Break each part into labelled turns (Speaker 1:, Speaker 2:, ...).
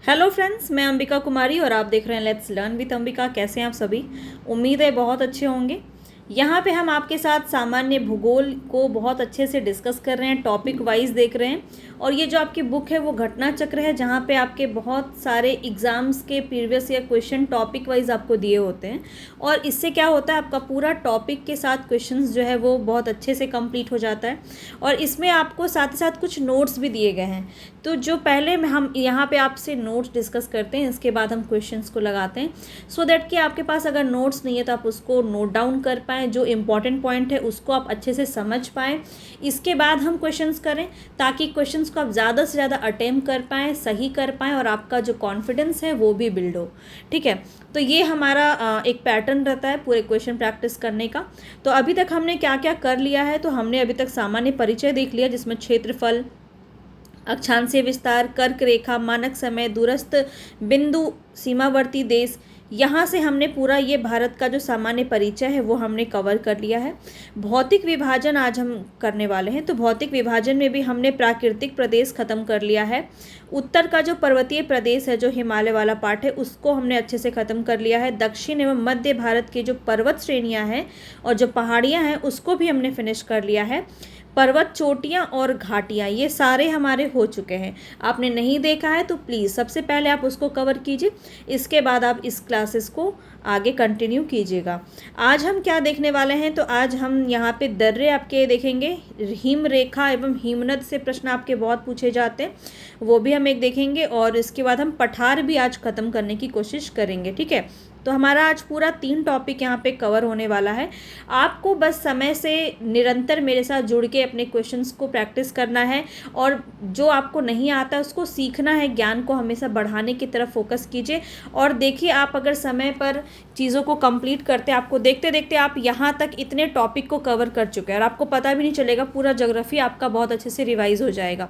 Speaker 1: Hello friends, मैं अंबिका कुमारी और आप देख रहे हैं लेट्स लर्न विद अंबिका। कैसे हैं आप सभी? उम्मीद है बहुत अच्छे होंगे। यहाँ पे हम आपके साथ सामान्य भूगोल को बहुत अच्छे से डिस्कस कर रहे हैं, टॉपिक वाइज देख रहे हैं। और ये जो आपकी बुक है वो घटना चक्र है, जहाँ पे आपके बहुत सारे एग्जाम्स के previous year question topic wise आपको दिए होते हैं। और इससे क्या होता है, आपका पूरा टॉपिक के साथ क्वेश्चंस जो है वो बहुत अच्छे से कंप्लीट हो जाता है। और इसमें आपको साथ ही साथ कुछ नोट्स भी दिए गए हैं। तो जो पहले हम यहाँ पे आपसे नोट्स डिस्कस करते हैं, इसके बाद हम क्वेश्चंस को लगाते हैं, सो दैट कि आपके पास अगर नोट्स नहीं है तो आप उसको नोट डाउन कर पाएँ, जो इम्पॉर्टेंट पॉइंट है उसको आप अच्छे से समझ पाएँ। इसके बाद हम क्वेश्चंस करें ताकि क्वेश्चंस को आप ज़्यादा से ज़्यादा अटेम्प्ट कर पाएँ, सही कर पाएँ और आपका जो कॉन्फिडेंस है वो भी बिल्ड हो। ठीक है, तो ये हमारा एक पैटर्न रहता है पूरे क्वेश्चन प्रैक्टिस करने का। तो अभी तक हमने क्या क्या कर लिया है, तो हमने अभी तक सामान्य परिचय देख लिया, जिसमें क्षेत्रफल, अक्षांशीय विस्तार, कर्क रेखा, मानक समय, दूरस्थ बिंदु, सीमावर्ती देश, यहाँ से हमने पूरा ये भारत का जो सामान्य परिचय है वो हमने कवर कर लिया है। भौतिक विभाजन आज हम करने वाले हैं, तो भौतिक विभाजन में भी हमने प्राकृतिक प्रदेश ख़त्म कर लिया है। उत्तर का जो पर्वतीय प्रदेश है, जो हिमालय वाला पार्ट है, उसको हमने अच्छे से ख़त्म कर लिया है। दक्षिण एवं मध्य भारत की जो पर्वत श्रेणियाँ हैं और जो पहाड़ियाँ हैं उसको भी हमने फिनिश कर लिया है। पर्वत चोटियाँ और घाटियाँ ये सारे हमारे हो चुके हैं। आपने नहीं देखा है तो प्लीज़ सबसे पहले आप उसको कवर कीजिए, इसके बाद आप इस क्लासेस को आगे कंटिन्यू कीजिएगा। आज हम क्या देखने वाले हैं, तो आज हम यहाँ पे दर्रे आपके देखेंगे। हिम रेखा एवं हिमनद से प्रश्न आपके बहुत पूछे जाते हैं, वो भी हम एक देखेंगे। और इसके बाद हम पठार भी आज ख़त्म करने की कोशिश करेंगे। ठीक है, तो हमारा आज पूरा 3 टॉपिक यहाँ पे कवर होने वाला है। आपको बस समय से निरंतर मेरे साथ जुड़ के अपने क्वेश्चंस को प्रैक्टिस करना है, और जो आपको नहीं आता उसको सीखना है। ज्ञान को हमेशा बढ़ाने की तरफ फोकस कीजिए। और देखिए, आप अगर समय पर चीज़ों को कंप्लीट करते, आपको देखते देखते आप यहाँ तक इतने टॉपिक को कवर कर चुके हैं और आपको पता भी नहीं चलेगा, पूरा ज्योग्राफी आपका बहुत अच्छे से रिवाइज हो जाएगा।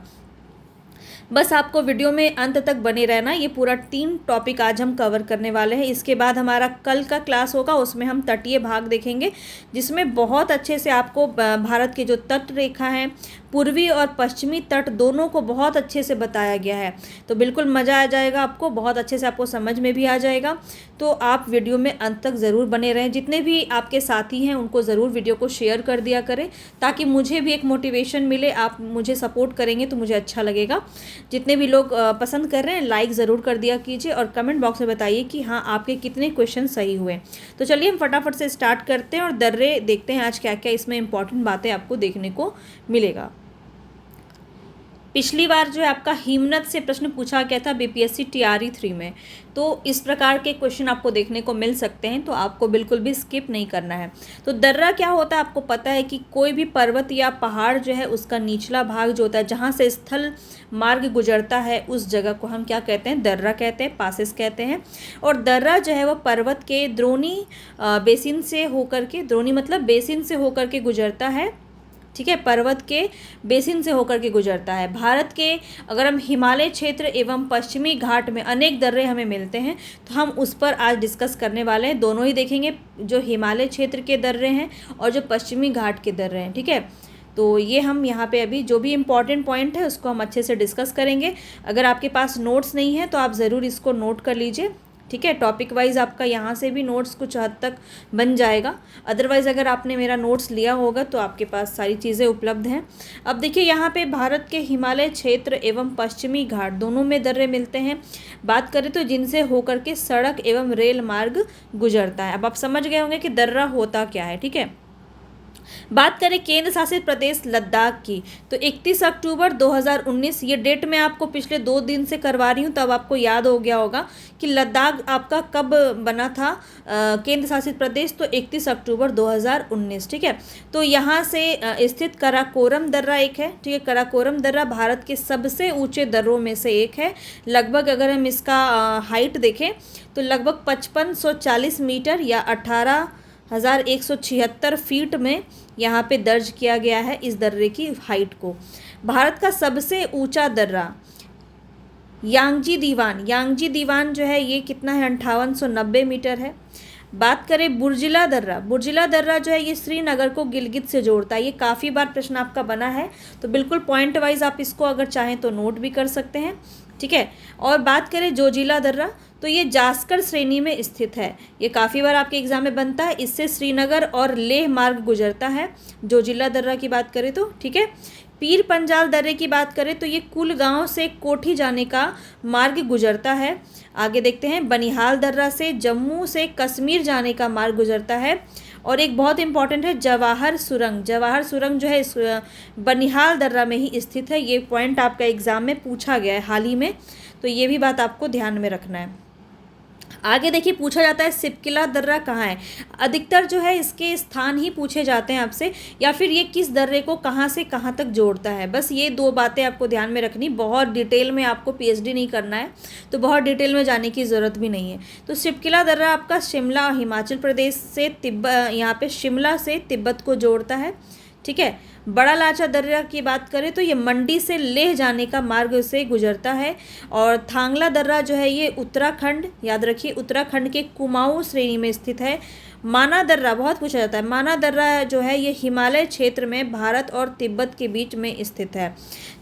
Speaker 1: बस आपको वीडियो में अंत तक बने रहना। ये पूरा 3 टॉपिक आज हम कवर करने वाले हैं। इसके बाद हमारा कल का क्लास होगा, उसमें हम तटीय भाग देखेंगे, जिसमें बहुत अच्छे से आपको भारत के जो तट रेखा है, पूर्वी और पश्चिमी तट दोनों को बहुत अच्छे से बताया गया है। तो बिल्कुल मज़ा आ जाएगा आपको, बहुत अच्छे से आपको समझ में भी आ जाएगा। तो आप वीडियो में अंत तक ज़रूर बने रहें। जितने भी आपके साथी हैं उनको ज़रूर वीडियो को शेयर कर दिया करें, ताकि मुझे भी एक मोटिवेशन मिले। आप मुझे सपोर्ट करेंगे तो मुझे अच्छा लगेगा। जितने भी लोग पसंद कर रहे हैं, लाइक ज़रूर कर दिया कीजिए और कमेंट बॉक्स में बताइए कि हाँ, आपके कितने क्वेश्चन सही हुए। तो चलिए हम फटाफट से स्टार्ट करते हैं और दर्रे देखते हैं आज क्या क्या इसमें इंपॉर्टेंट बातें आपको देखने को मिलेगा। पिछली बार जो है आपका हिमनद से प्रश्न पूछा गया था बीपीएससी टीआरई 3 में, तो इस प्रकार के क्वेश्चन आपको देखने को मिल सकते हैं, तो आपको बिल्कुल भी स्किप नहीं करना है। तो दर्रा क्या होता है, आपको पता है कि कोई भी पर्वत या पहाड़ जो है उसका निचला भाग जो होता है, जहाँ से स्थल मार्ग गुजरता है, उस जगह को हम क्या कहते हैं, दर्रा कहते हैं, पासेस कहते हैं। और दर्रा जो है वो पर्वत के द्रोणी बेसिन से होकर के, द्रोणी मतलब बेसिन से होकर के गुजरता है। ठीक है, पर्वत के बेसिन से होकर के गुजरता है। भारत के अगर हम हिमालय क्षेत्र एवं पश्चिमी घाट में अनेक दर्रे हमें मिलते हैं, तो हम उस पर आज डिस्कस करने वाले हैं। दोनों ही देखेंगे, जो हिमालय क्षेत्र के दर्रे हैं और जो पश्चिमी घाट के दर्रे हैं। ठीक है, तो ये हम यहाँ पे अभी जो भी इम्पॉर्टेंट पॉइंट है उसको हम अच्छे से डिस्कस करेंगे। अगर आपके पास नोट्स नहीं है तो आप ज़रूर इसको नोट कर लीजिए। ठीक है, टॉपिक वाइज आपका यहाँ से भी नोट्स कुछ हद तक बन जाएगा। अदरवाइज़ अगर आपने मेरा नोट्स लिया होगा तो आपके पास सारी चीज़ें उपलब्ध हैं। अब देखिए, यहाँ पे भारत के हिमालय क्षेत्र एवं पश्चिमी घाट दोनों में दर्रे मिलते हैं। बात करें तो जिनसे होकर के सड़क एवं रेल मार्ग गुजरता है। अब आप समझ गए होंगे कि दर्रा होता क्या है। ठीक है, बात करें केंद्र शासित प्रदेश लद्दाख की, तो 31 अक्टूबर 2019, ये डेट मैं आपको पिछले 2 दिन से करवा रही हूँ, तब आपको याद हो गया होगा कि लद्दाख आपका कब बना था केंद्र शासित प्रदेश, तो 31 अक्टूबर 2019। ठीक है, तो यहाँ से स्थित कराकोरम दर्रा एक है। ठीक है, कराकोरम दर्रा भारत के सबसे ऊंचे दर्रों में से एक है। लगभग अगर हम इसका हाइट देखें तो लगभग 5540 मीटर या 18,176 फीट में यहाँ पे दर्ज किया गया है इस दर्रे की हाइट को। भारत का सबसे ऊंचा दर्रा यांगजी दीवान जो है, ये कितना है, 5890 मीटर है। बात करें बुर्जिला दर्रा, बुर्जिला दर्रा जो है ये श्रीनगर को गिलगित से जोड़ता है। ये काफ़ी बार प्रश्न आपका बना है, तो बिल्कुल पॉइंट वाइज आप इसको अगर चाहें तो नोट भी कर सकते हैं, ठीक है। और बात करें जोजिला दर्रा, तो ये जास्कर श्रेणी में स्थित है। ये काफ़ी बार आपके एग्जाम में बनता है, इससे श्रीनगर और लेह मार्ग गुजरता है। जोजिला दर्रा की बात करें तो, ठीक है। पीर पंजाल दर्रे की बात करें तो ये कुलगांव से कोठी जाने का मार्ग गुजरता है। आगे देखते हैं, बनिहाल दर्रा से जम्मू से कश्मीर जाने का मार्ग गुजरता है। और एक बहुत इंपॉर्टेंट है जवाहर सुरंग, जवाहर सुरंग जो है इस बनिहाल दर्रा में ही स्थित है। ये पॉइंट आपका एग्जाम में पूछा गया है हाल ही में, तो ये भी बात आपको ध्यान में रखना है। आगे देखिए, पूछा जाता है सिपकिला दर्रा कहाँ है। अधिकतर जो है इसके स्थान ही पूछे जाते हैं आपसे, या फिर ये किस दर्रे को कहाँ से कहाँ तक जोड़ता है। बस ये दो बातें आपको ध्यान में रखनी, बहुत डिटेल में आपको पीएचडी नहीं करना है, तो बहुत डिटेल में जाने की ज़रूरत भी नहीं है। तो सिपकिला दर्रा आपका शिमला हिमाचल प्रदेश से यहाँ पे शिमला से तिब्बत को जोड़ता है, ठीक है। बड़ा लाचा दर्रा की बात करें तो ये मंडी से लेह जाने का मार्ग से गुजरता है। और थांगला दर्रा जो है ये उत्तराखंड, याद रखिए उत्तराखंड के कुमाऊं श्रेणी में स्थित है। माना दर्रा बहुत पूछा जाता है, माना दर्रा जो है ये हिमालय क्षेत्र में भारत और तिब्बत के बीच में स्थित है,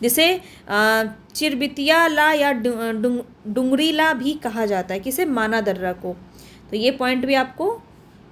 Speaker 1: जिसे चिरबितियाला या डुंगरीला भी कहा जाता है, किसे, माना दर्रा को। तो ये पॉइंट भी आपको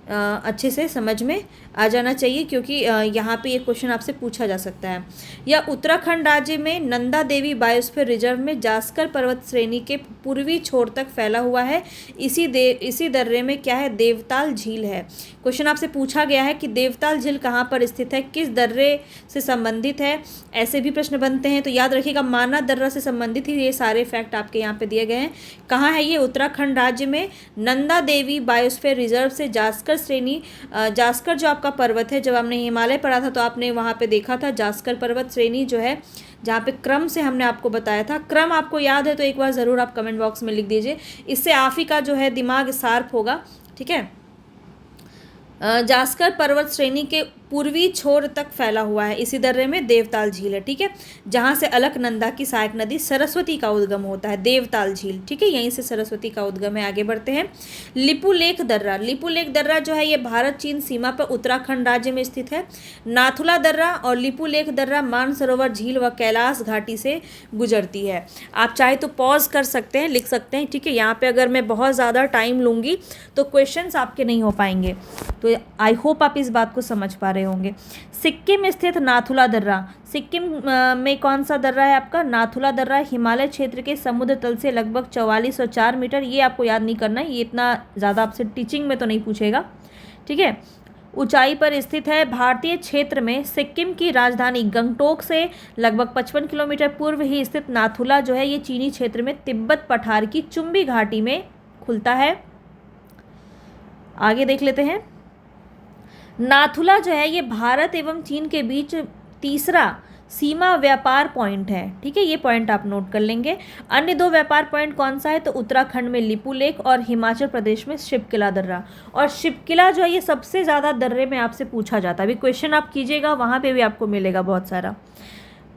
Speaker 1: अच्छे से समझ में आ जाना चाहिए, क्योंकि यहाँ पे ये क्वेश्चन आपसे पूछा जा सकता है। या उत्तराखंड राज्य में नंदा देवी बायोस्फीयर रिजर्व में जास्कर पर्वत श्रेणी के पूर्वी छोर तक फैला हुआ है। इसी दर्रे में क्या है, देवताल झील है। क्वेश्चन आपसे पूछा गया है कि देवताल झील कहाँ पर स्थित है, किस दर्रे से संबंधित है, ऐसे भी प्रश्न बनते हैं। तो याद रखिएगा माना दर्रा से संबंधित ही ये सारे फैक्ट आपके यहाँ पे दिए गए हैं। कहाँ है ये, उत्तराखंड राज्य में नंदा देवी बायोस्फीयर रिजर्व से जास्कर श्रेणी, जास्कर जो आपका पर्वत है, जब हमने हिमालय पढ़ा था तो आपने वहाँ पे देखा था जास्कर पर्वत श्रेणी जो है, जहाँ पे क्रम से हमने आपको बताया था। क्रम आपको याद है तो एक बार ज़रूर आप कमेंट बॉक्स में लिख दीजिए, इससे आप ही का जो है दिमाग शार्प होगा, ठीक है। जास्कर पर्वत श्रेणी के पूर्वी छोर तक फैला हुआ है। इसी दर्रे में देवताल झील है, ठीक है, जहाँ से अलकनंदा की सहायक नदी सरस्वती का उद्गम होता है, देवताल झील, ठीक है, यहीं से सरस्वती का उद्गम है। आगे बढ़ते हैं, लिपुलेख दर्रा, लिपुलेख दर्रा जो है ये भारत चीन सीमा पर उत्तराखंड राज्य में स्थित है। नाथुला दर्रा और लिपुलेख दर्रा मानसरोवर झील व कैलाश घाटी से गुजरती है। आप चाहे तो पॉज कर सकते हैं, लिख सकते हैं, ठीक है। यहाँ पे अगर मैं बहुत ज़्यादा टाइम लूँगी तो क्वेश्चंस आपके नहीं हो पाएंगे, तो आई होप आप इस बात को समझ पा रहे होंगे। सिक्किम में स्थित नाथुला दर्रा, सिक्किम में कौन सा दर्रा है आपका, नाथुला दर्रा, हिमालय क्षेत्र के समुद्र तल से लगभग 4404 मीटर। ये आपको याद नहीं करना है, ये इतना ज़्यादा आपसे टीचिंग में तो नहीं पूछेगा, ठीक है। ऊंचाई पर स्थित है। भारतीय क्षेत्र में सिक्किम की राजधानी गंगटोक से लगभग 55 किलोमीटर पूर्व ही स्थित नाथुला जो है ये चीनी क्षेत्र में तिब्बत पठार की चुंबी घाटी में खुलता है। आगे देख लेते हैं, नाथुला जो है ये भारत एवं चीन के बीच तीसरा सीमा व्यापार पॉइंट है, ठीक है, ये पॉइंट आप नोट कर लेंगे। अन्य दो व्यापार पॉइंट कौन सा है, तो उत्तराखंड में लिपुलेख और हिमाचल प्रदेश में शिपकिला दर्रा। और शिपकिला जो है ये सबसे ज़्यादा दर्रे में आपसे पूछा जाता है, अभी क्वेश्चन आप कीजिएगा वहाँ पे भी आपको मिलेगा बहुत सारा।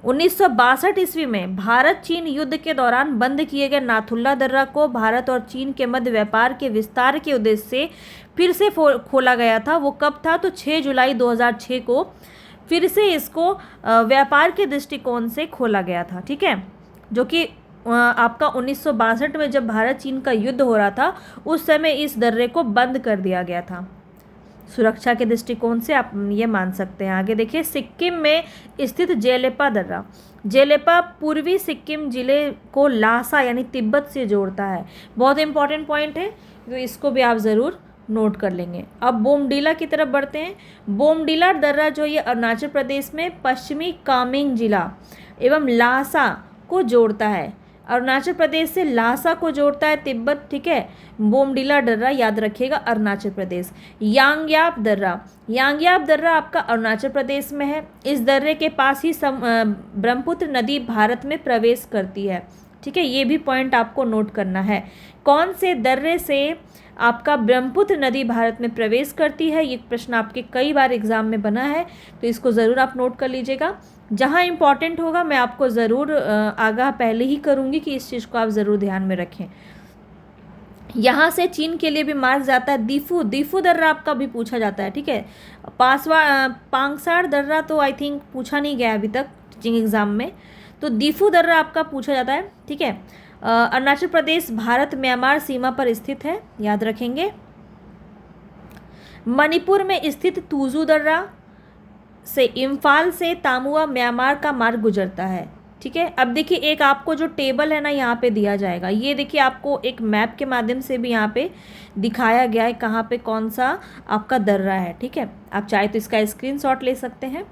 Speaker 1: 1962 ईस्वी में भारत चीन युद्ध के दौरान बंद किए गए नाथुला दर्रा को भारत और चीन के मध्य व्यापार के विस्तार के उद्देश्य से फिर से खोला गया था। वो कब था, तो 6 जुलाई 2006 को फिर से इसको व्यापार के दृष्टिकोण से खोला गया था, ठीक है, जो कि आपका 1962 में जब भारत चीन का युद्ध हो रहा था उस समय इस दर्रे को बंद कर दिया गया था, सुरक्षा के दृष्टिकोण से आप ये मान सकते हैं। आगे देखिए, सिक्किम में स्थित जेलेपा दर्रा, जेलेपा पूर्वी सिक्किम जिले को लासा यानी तिब्बत से जोड़ता है। बहुत इंपॉर्टेंट पॉइंट है, तो इसको भी आप ज़रूर नोट कर लेंगे। अब बोमडीला की तरफ बढ़ते हैं। बोमडीला दर्रा जो ये अरुणाचल प्रदेश में पश्चिमी कामेंग जिला एवं लासा को जोड़ता है। अरुणाचल प्रदेश से लासा को जोड़ता है तिब्बत, ठीक है। बोमडीला दर्रा याद रखिएगा अरुणाचल प्रदेश। यांग्याप दर्रा, यांग्याप दर्रा आपका अरुणाचल प्रदेश में है। इस दर्रे के पास ही ब्रह्मपुत्र नदी भारत में प्रवेश करती है, ठीक है, ये भी पॉइंट आपको नोट करना है। कौन से दर्रे से आपका ब्रह्मपुत्र नदी भारत में प्रवेश करती है, ये प्रश्न आपके कई बार एग्जाम में बना है, तो इसको ज़रूर आप नोट कर लीजिएगा। जहाँ इंपॉर्टेंट होगा मैं आपको ज़रूर आगाह पहले ही करूँगी कि इस चीज़ को आप ज़रूर ध्यान में रखें। यहाँ से चीन के लिए भी मार्ग जाता है। दीफू, दीफू दर्रा आपका भी पूछा जाता है, ठीक है। पांगसार दर्रा तो आई थिंक पूछा नहीं गया अभी तक टीचिंग एग्जाम में, तो दीफू दर्रा आपका पूछा जाता है, ठीक है। अरुणाचल प्रदेश भारत म्यांमार सीमा पर स्थित है, याद रखेंगे। मणिपुर में स्थित तुजू दर्रा से इम्फाल से तामुआ म्यांमार का मार्ग गुजरता है, ठीक है। अब देखिए एक आपको जो टेबल है ना यहाँ पे दिया जाएगा, ये देखिए आपको एक मैप के माध्यम से भी यहाँ पे दिखाया गया है कहाँ पे कौन सा आपका दर्रा है, ठीक है। आप चाहे तो इसका स्क्रीनशॉट ले सकते हैं।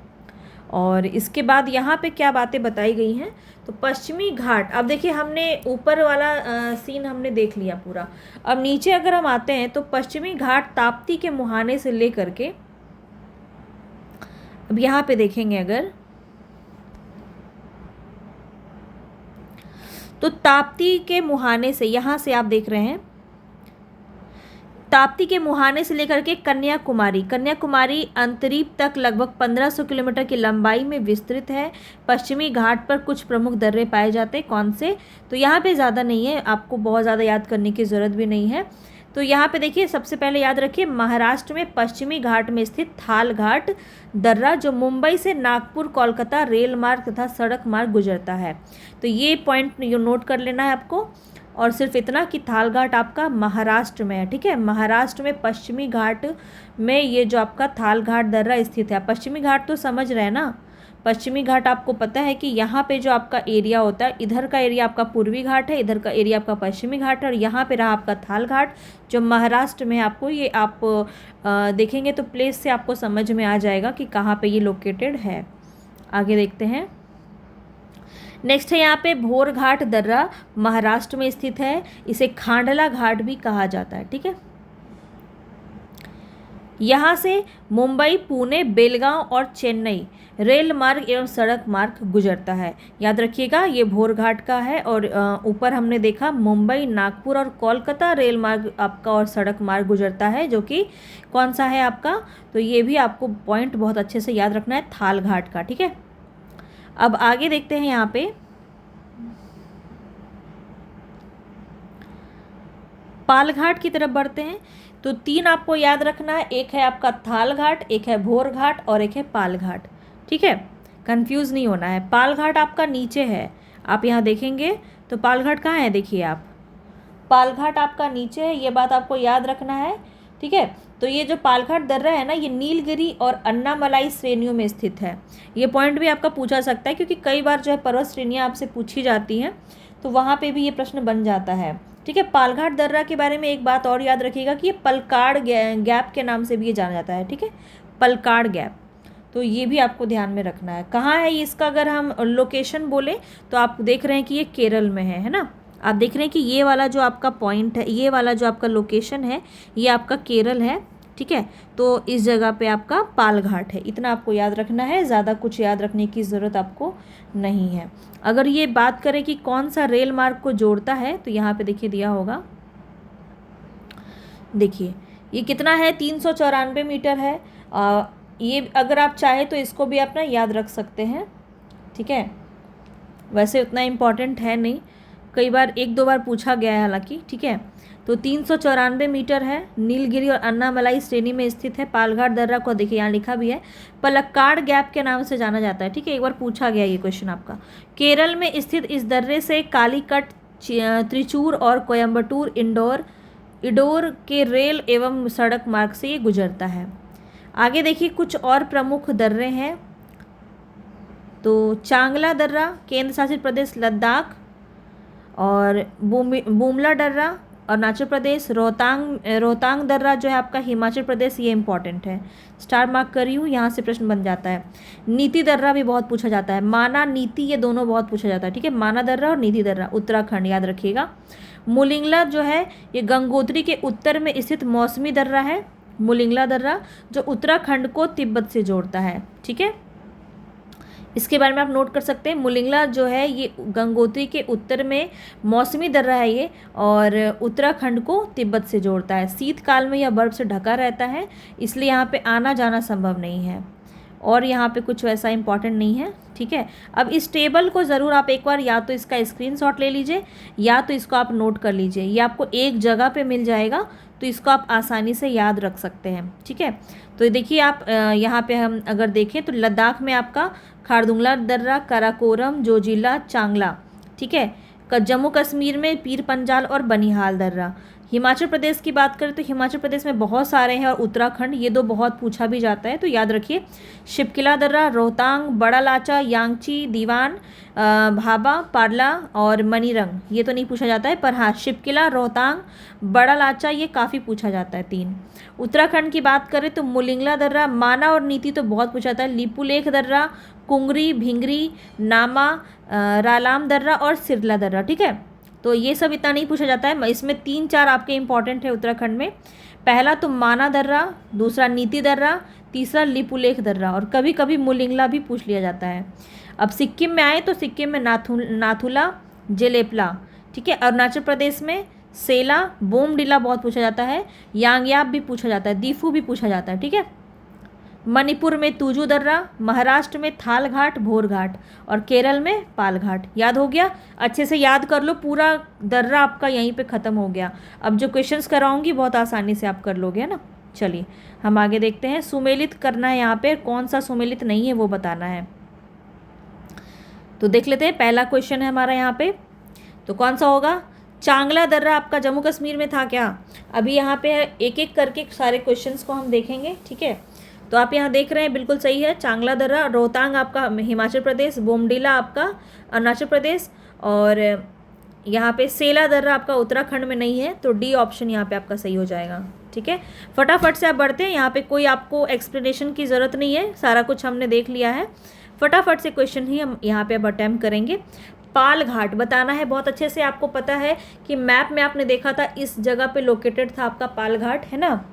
Speaker 1: और इसके बाद यहाँ पे क्या बातें बताई गई हैं, तो पश्चिमी घाट, अब देखिए हमने ऊपर वाला सीन हमने देख लिया पूरा। अब नीचे अगर हम आते हैं तो पश्चिमी घाट ताप्ती के मुहाने से लेकर के, अब यहाँ पे देखेंगे अगर, तो ताप्ती के मुहाने से, यहाँ से आप देख रहे हैं ताप्ती के मुहाने से लेकर के कन्याकुमारी, कन्याकुमारी अंतरीप तक लगभग 1500 किलोमीटर की लंबाई में विस्तृत है। पश्चिमी घाट पर कुछ प्रमुख दर्रे पाए जाते हैं, कौन से, तो यहाँ पे ज़्यादा नहीं है, आपको बहुत ज़्यादा याद करने की ज़रूरत भी नहीं है। तो यहाँ पे देखिए सबसे पहले याद रखिए महाराष्ट्र में पश्चिमी घाट में स्थित थाल घाट दर्रा, जो मुंबई से नागपुर कोलकाता रेल मार्ग तथा सड़क मार्ग गुजरता है। तो ये पॉइंट नोट कर लेना है आपको। और सिर्फ इतना कि थाल घाट आपका महाराष्ट्र में है, ठीक है। महाराष्ट्र में पश्चिमी घाट में ये जो आपका थाल घाट दर्रा स्थित है। पश्चिमी घाट तो समझ रहे हैं ना, पश्चिमी घाट आपको पता है कि यहाँ पे जो आपका एरिया होता है, इधर का एरिया आपका पूर्वी घाट है, इधर का एरिया आपका पश्चिमी घाट है, और यहाँ पे रहा आपका थाल घाट जो महाराष्ट्र में। आपको ये आप देखेंगे तो प्लेस से आपको समझ में आ जाएगा कि कहाँ पे ये लोकेटेड है। आगे देखते हैं। नेक्स्ट है यहाँ पे भोर घाट दर्रा, महाराष्ट्र में स्थित है, इसे खांडला घाट भी कहा जाता है, ठीक है। यहाँ से मुंबई, पुणे, बेलगांव और चेन्नई रेल मार्ग एवं सड़क मार्ग गुजरता है, याद रखिएगा। ये भोर घाट का है। और ऊपर हमने देखा मुंबई, नागपुर और कोलकाता रेल मार्ग आपका और सड़क मार्ग गुजरता है, जो कि कौन सा है आपका, तो ये भी आपको पॉइंट बहुत अच्छे से याद रखना है, थाल घाट का, ठीक है। अब आगे देखते हैं यहाँ पे पाल घाट की तरफ बढ़ते हैं। तो 3 आपको याद रखना है, एक है आपका थाल घाट, एक है भोर घाट और एक है पाल घाट, ठीक है। कंफ्यूज नहीं होना है। पाल घाट आपका नीचे है, आप यहाँ देखेंगे तो पाल घाट कहाँ है, देखिए आप, पाल घाट आपका नीचे है, ये बात आपको याद रखना है, ठीक है। तो ये जो पालघाट दर्रा है ना, ये नीलगिरी और अन्नामलाई श्रेणियों में स्थित है। ये पॉइंट भी आपका पूछा सकता है, क्योंकि कई बार जो है पर्वत श्रेणियाँ आपसे पूछी जाती हैं, तो वहाँ पे भी ये प्रश्न बन जाता है, ठीक है। पालघाट दर्रा के बारे में एक बात और याद रखिएगा कि ये पलकाड़ गैप के नाम से भी ये जाना जाता है, ठीक है, पलकाड़ गैप। तो ये भी आपको ध्यान में रखना है। कहाँ है इसका, अगर हम लोकेशन बोले तो आप देख रहे हैं कि ये केरल में है ना। आप देख रहे हैं कि ये वाला जो आपका पॉइंट है, ये वाला जो आपका लोकेशन है, ये आपका केरल है, ठीक है। तो इस जगह पे आपका पाल घाट है, इतना आपको याद रखना है, ज़्यादा कुछ याद रखने की ज़रूरत आपको नहीं है। अगर ये बात करें कि कौन सा रेल मार्ग को जोड़ता है, तो यहाँ पे देखिए दिया होगा, देखिए ये कितना है, 394 मीटर है। ये अगर आप चाहे तो इसको भी आप ना याद रख सकते हैं, ठीक है। वैसे उतना इम्पॉर्टेंट है नहीं, कई बार 1-2 बार पूछा गया है हालांकि, ठीक है। तो 394 मीटर है, नीलगिरी और अन्नामलाई श्रेणी में स्थित है। पालघाट दर्रा को देखिए यहाँ लिखा भी है, पलक्काड़ गैप के नाम से जाना जाता है, ठीक है। एक बार पूछा गया ये क्वेश्चन आपका। केरल में स्थित इस दर्रे से कालीकट, त्रिचूर और कोयम्बटूर इडोर के रेल एवं सड़क मार्ग से ये गुजरता है। आगे देखिए कुछ और प्रमुख दर्रे हैं। तो चांगला दर्रा केंद्र शासित प्रदेश लद्दाख, और बुमला दर्रा अरुणाचल प्रदेश, रोहतांग दर्रा जो है आपका हिमाचल प्रदेश, ये इंपॉर्टेंट है, स्टार मार्क करी हूँ, यहाँ से प्रश्न बन जाता है। नीति दर्रा भी बहुत पूछा जाता है, माना नीति, ये दोनों बहुत पूछा जाता है, ठीक है। माना दर्रा और नीति दर्रा उत्तराखंड, याद रखिएगा। मुलिंगला जो है ये गंगोत्री के उत्तर में स्थित मौसमी दर्रा है, मुलिंगला दर्रा जो उत्तराखंड को तिब्बत से जोड़ता है, ठीक है। इसके बारे में आप नोट कर सकते हैं। मुलिंगला जो है ये गंगोत्री के उत्तर में मौसमी दर्रा है ये, और उत्तराखंड को तिब्बत से जोड़ता है। शीतकाल में यह बर्फ से ढका रहता है, इसलिए यहाँ पे आना जाना संभव नहीं है। और यहाँ पे कुछ वैसा इंपॉर्टेंट नहीं है, ठीक है। अब इस टेबल को ज़रूर आप एक बार या तो इसका स्क्रीनशॉट ले लीजिए या तो इसको आप नोट कर लीजिए, ये आपको एक जगह पे मिल जाएगा, तो इसको आप आसानी से याद रख सकते हैं, ठीक है। तो देखिए आप यहाँ पे हम अगर देखें तो लद्दाख में आपका खारदुंगला दर्रा, काराकोरम, जोजिला, चांगला, ठीक है। जम्मू कश्मीर में पीर पंजाल और बनिहाल दर्रा। हिमाचल प्रदेश की बात करें तो हिमाचल प्रदेश में बहुत सारे हैं, और उत्तराखंड, ये दो बहुत पूछा भी जाता है, तो याद रखिए शिपकिला दर्रा, रोहतांग, बड़ा लाचा, यांगची, दीवान, भाबा, पारला और मनीरंग, ये तो नहीं पूछा जाता है, पर हाँ शिपकिला, रोहतांग, बड़ा लाचा ये काफ़ी पूछा जाता है, 3। उत्तराखंड की बात करें तो मुलिंगला दर्रा, माना और नीति तो बहुत पूछा जाता है, लिपुलेख दर्रा, कुंगरी, भिंगरी, नामा, रालाम दर्रा और सिरला दर्रा, ठीक है। तो ये सब इतना नहीं पूछा जाता है, इसमें 3-4 आपके इंपॉर्टेंट है उत्तराखंड में। पहला तो माना दर्रा, दूसरा नीति दर्रा, तीसरा लिपुलेख दर्रा, और कभी कभी मुलिंगला भी पूछ लिया जाता है। अब सिक्किम में आए तो सिक्किम में नाथुला, जेलेपला, ठीक है। अरुणाचल प्रदेश में सेला, बोमडिला बहुत पूछा जाता है, यांगयाप भी पूछा जाता है, दीफू भी पूछा जाता है, ठीक है। मणिपुर में तुजू दर्रा, महाराष्ट्र में थाल घाट, भोर घाट, और केरल में पाल घाट। याद हो गया? अच्छे से याद कर लो, पूरा दर्रा आपका यहीं पे ख़त्म हो गया। अब जो क्वेश्चंस कराऊंगी बहुत आसानी से आप कर लोगे, है ना। चलिए हम आगे देखते हैं। सुमेलित करना है, यहाँ पे कौन सा सुमेलित नहीं है वो बताना है। तो देख लेते हैं, पहला क्वेश्चन है हमारा यहाँ पे, तो कौन सा होगा? चांगला दर्रा आपका जम्मू कश्मीर में था क्या? अभी यहाँ पे एक एक करके सारे क्वेश्चंस को हम देखेंगे, ठीक है। तो आप यहाँ देख रहे हैं, बिल्कुल सही है। चांगला दर्रा, रोहतांग आपका हिमाचल प्रदेश, बोमडिला आपका अरुणाचल प्रदेश, और यहाँ पे सेला दर्रा आपका उत्तराखंड में नहीं है, तो डी ऑप्शन यहाँ पे आपका सही हो जाएगा, ठीक है। फटाफट से आप बढ़ते हैं, यहाँ पे कोई आपको एक्सप्लेनेशन की ज़रूरत नहीं है, सारा कुछ हमने देख लिया है। फटाफट से क्वेश्चन ही हम यहाँ पे अब अटैम्प्ट करेंगे। पाल घाट बताना है, बहुत अच्छे से आपको पता है कि मैप में आपने देखा था, इस जगह पे लोकेटेड था आपका पाल घाट, है ना।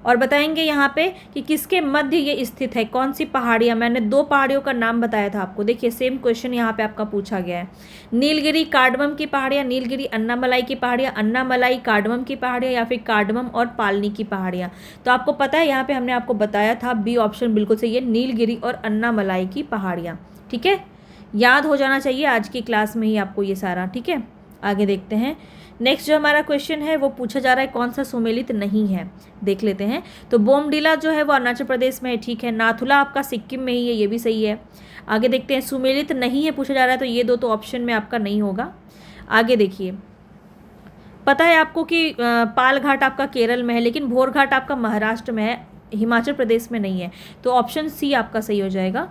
Speaker 1: और बताएंगे यहाँ पे कि किसके मध्य ये स्थित है, कौन सी पहाड़ियाँ। मैंने 2 पहाड़ियों का नाम बताया था आपको, देखिए सेम क्वेश्चन यहाँ पे आपका पूछा गया है। नीलगिरी कार्डमम की पहाड़ियाँ, नीलगिरी अन्नामलाई की पहाड़ियाँ, अन्नामलाई कार्डमम की पहाड़ियाँ, या फिर कार्डमम और पालनी की पहाड़ियाँ। तो आपको पता है यहाँ पे हमने आपको बताया था, बी ऑप्शन बिल्कुल सही है, नीलगिरी और अन्नामलाई की पहाड़ियाँ, ठीक है। याद हो जाना चाहिए आज की क्लास में ही आपको ये सारा, ठीक है। आगे देखते हैं। नेक्स्ट जो हमारा क्वेश्चन है वो पूछा जा रहा है कौन सा सुमेलित नहीं है, देख लेते हैं। तो बोमडिला जो है वो अरुणाचल प्रदेश में है, ठीक है। नाथुला आपका सिक्किम में ही है, ये भी सही है। आगे देखते हैं, सुमेलित नहीं है पूछा जा रहा है, तो ये 2 तो ऑप्शन में आपका नहीं होगा। आगे देखिए, पता है आपको कि पाल घाट आपका केरल में है, लेकिन भोर घाट आपका महाराष्ट्र में है, हिमाचल प्रदेश में नहीं है, तो ऑप्शन सी आपका सही हो जाएगा।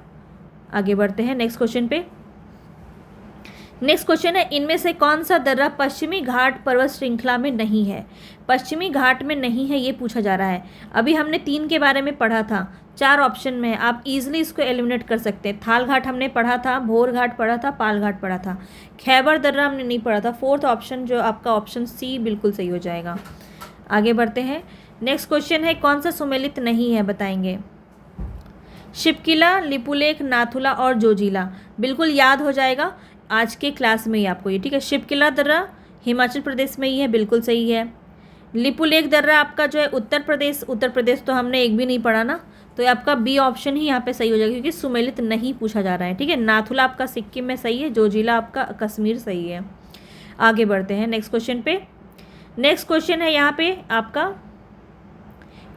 Speaker 1: आगे बढ़ते हैं नेक्स्ट क्वेश्चन पे। नेक्स्ट क्वेश्चन है, इनमें से कौन सा दर्रा पश्चिमी घाट पर्वत श्रृंखला में नहीं है? पश्चिमी घाट में नहीं है ये पूछा जा रहा है। अभी हमने 3 के बारे में पढ़ा था, 4 ऑप्शन में है, आप इजीली इसको एलिमिनेट कर सकते हैं। थाल घाट हमने पढ़ा था, भोर घाट पढ़ा था, पाल घाट पढ़ा था, खैबर दर्रा हमने नहीं पढ़ा था। 4th ऑप्शन जो आपका ऑप्शन सी बिल्कुल सही हो जाएगा। आगे बढ़ते हैं। नेक्स्ट क्वेश्चन है, कौन सा सुमेलित नहीं है बताएंगे? शिपकिला, लिपुलेख, नाथुला और जोजिला, बिल्कुल याद हो जाएगा आज के क्लास में ही आपको ये, ठीक है। शिपकिला दर्रा हिमाचल प्रदेश में ही है, बिल्कुल सही है। लिपुलेख दर्रा आपका जो है उत्तर प्रदेश तो हमने एक भी नहीं पढ़ा ना, तो ये आपका बी ऑप्शन ही यहाँ पे सही हो जाएगा, क्योंकि सुमेलित नहीं पूछा जा रहा है, ठीक है। नाथुला आपका सिक्किम में सही है, जोजिला आपका कश्मीर सही है। आगे बढ़ते हैं नेक्स्ट क्वेश्चन पे। नेक्स्ट क्वेश्चन है यहाँ पे आपका,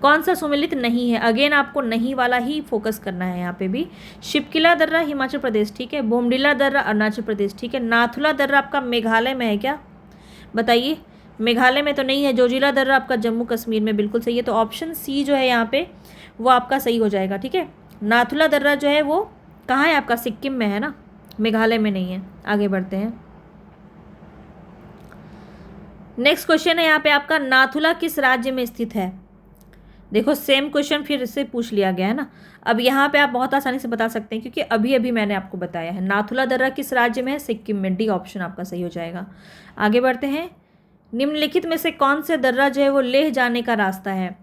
Speaker 1: कौन सा सुमेलित नहीं है? अगेन आपको नहीं वाला ही फोकस करना है यहाँ पे भी। शिपकिला दर्रा हिमाचल प्रदेश, ठीक है। बोमडिला दर्रा अरुणाचल प्रदेश, ठीक है। नाथुला दर्रा आपका मेघालय में है क्या, बताइए? मेघालय में तो नहीं है। जोजिला दर्रा आपका जम्मू कश्मीर में, बिल्कुल सही है। तो ऑप्शन सी जो है यहाँ पे वो आपका सही हो जाएगा, ठीक है। नाथुला दर्रा जो है वो कहाँ है आपका? सिक्किम में है ना, मेघालय में नहीं है। आगे बढ़ते हैं। नेक्स्ट क्वेश्चन है यहाँ पे आपका, नाथुला किस राज्य में स्थित है? देखो सेम क्वेश्चन फिर से पूछ लिया गया है ना। अब यहाँ पे आप बहुत आसानी से बता सकते हैं, क्योंकि अभी अभी मैंने आपको बताया है। नाथुला दर्रा किस राज्य में है? सिक्किम में, डी ऑप्शन आपका सही हो जाएगा। आगे बढ़ते हैं। निम्नलिखित में से कौन से दर्रा जो है वो लेह जाने का रास्ता है?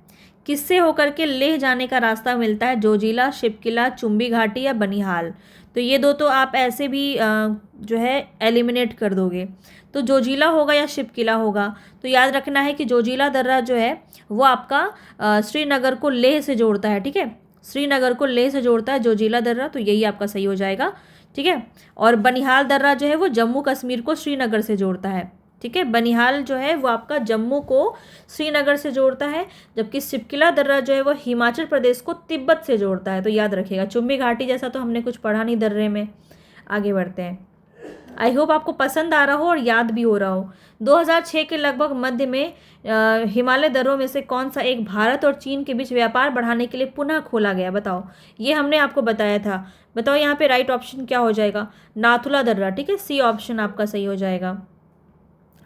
Speaker 1: किससे होकर के लेह जाने का रास्ता मिलता है? जोजिला, शिपकिला, चुम्बी घाटी या बनिहाल? तो ये 2 तो आप ऐसे भी जो है एलिमिनेट कर दोगे, तो जोजिला होगा या शिपकिला होगा। तो याद रखना है कि जोजिला दर्रा जो है वो आपका श्रीनगर को लेह से जोड़ता है, ठीक है। श्रीनगर को लेह से जोड़ता है जोजिला दर्रा, तो यही आपका सही हो जाएगा। ठीक है, और बनिहाल दर्रा जो है वो जम्मू कश्मीर को श्रीनगर से जोड़ता है। ठीक है, बनिहाल जो है वो आपका जम्मू को श्रीनगर से जोड़ता है, जबकि शिपकिला दर्रा जो है वो हिमाचल प्रदेश को तिब्बत से जोड़ता है। तो याद रखिएगा, चुम्बी घाटी जैसा तो हमने कुछ पढ़ा नहीं दर्रे में। आगे बढ़ते हैं। आई होप आपको पसंद आ रहा हो और याद भी हो रहा हो। 2006 के लगभग मध्य में हिमालय दर्रों में से कौन सा एक भारत और चीन के बीच व्यापार बढ़ाने के लिए पुनः खोला गया? बताओ, ये हमने आपको बताया था। बताओ यहाँ पे राइट ऑप्शन क्या हो जाएगा? नाथुला दर्रा। ठीक है, सी ऑप्शन आपका सही हो जाएगा।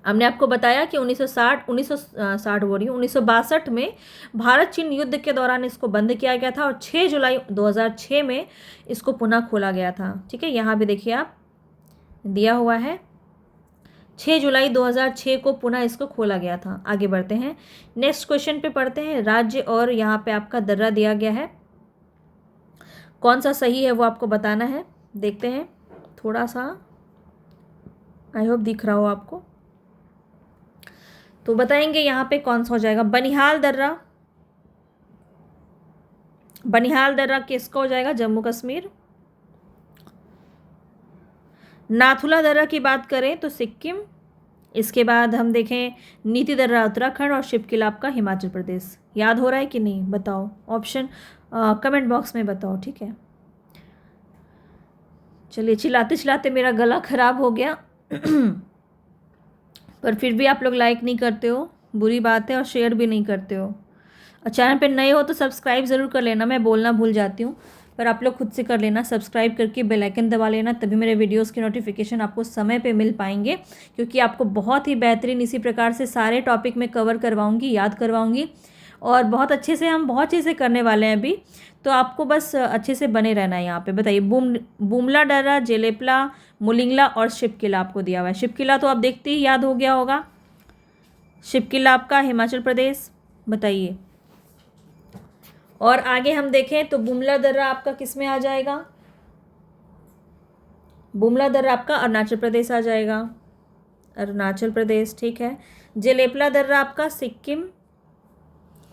Speaker 1: हमने आपको बताया कि 1962 में भारत चीन युद्ध के दौरान इसको बंद किया गया था और 6 जुलाई 2006 में इसको पुनः खोला गया था। ठीक है, यहाँ भी देखिए आप दिया हुआ है, 6 जुलाई 2006 को पुनः इसको खोला गया था। आगे बढ़ते हैं, नेक्स्ट क्वेश्चन पे पढ़ते हैं। राज्य और यहाँ पे आपका दर्रा दिया गया है, कौन सा सही है वो आपको बताना है। देखते हैं, थोड़ा सा आई होप दिख रहा हो आपको, तो बताएंगे यहाँ पे कौन सा हो जाएगा। बनिहाल दर्रा, बनिहाल दर्रा किसका हो जाएगा? जम्मू कश्मीर। नाथुला दर्रा की बात करें तो सिक्किम। इसके बाद हम देखें नीति दर्रा उत्तराखंड और शिपकिला आपका हिमाचल प्रदेश। याद हो रहा है कि नहीं बताओ, ऑप्शन कमेंट बॉक्स में बताओ। ठीक है, चलिए, चिल्लाते चिल्लाते मेरा गला खराब हो गया पर फिर भी आप लोग लाइक नहीं करते हो, बुरी बात है, और शेयर भी नहीं करते हो। और चैनल पे नए हो तो सब्सक्राइब ज़रूर कर लेना, मैं बोलना भूल जाती हूँ, पर आप लोग खुद से कर लेना, सब्सक्राइब करके बेल आइकन दबा लेना, तभी मेरे वीडियोस के नोटिफिकेशन आपको समय पे मिल पाएंगे, क्योंकि आपको बहुत ही बेहतरीन इसी प्रकार से सारे टॉपिक में कवर करवाऊँगी, याद करवाऊँगी, और बहुत अच्छे से हम बहुत चीज़ें करने वाले हैं अभी, तो आपको बस अच्छे से बने रहना है। यहाँ पे बताइए, बुमला दर्रा, जेलेपला, मुलिंगला और शिपकिला आपको दिया हुआ है। शिपकिला तो आप देखते ही याद हो गया होगा, शिपकिला आपका हिमाचल प्रदेश। बताइए, और आगे हम देखें तो बुमला दर्रा आपका किस में आ जाएगा? बुमला दर्रा आपका अरुणाचल प्रदेश आ जाएगा, अरुणाचल प्रदेश। ठीक है, जेलेपला दर्रा आपका सिक्किम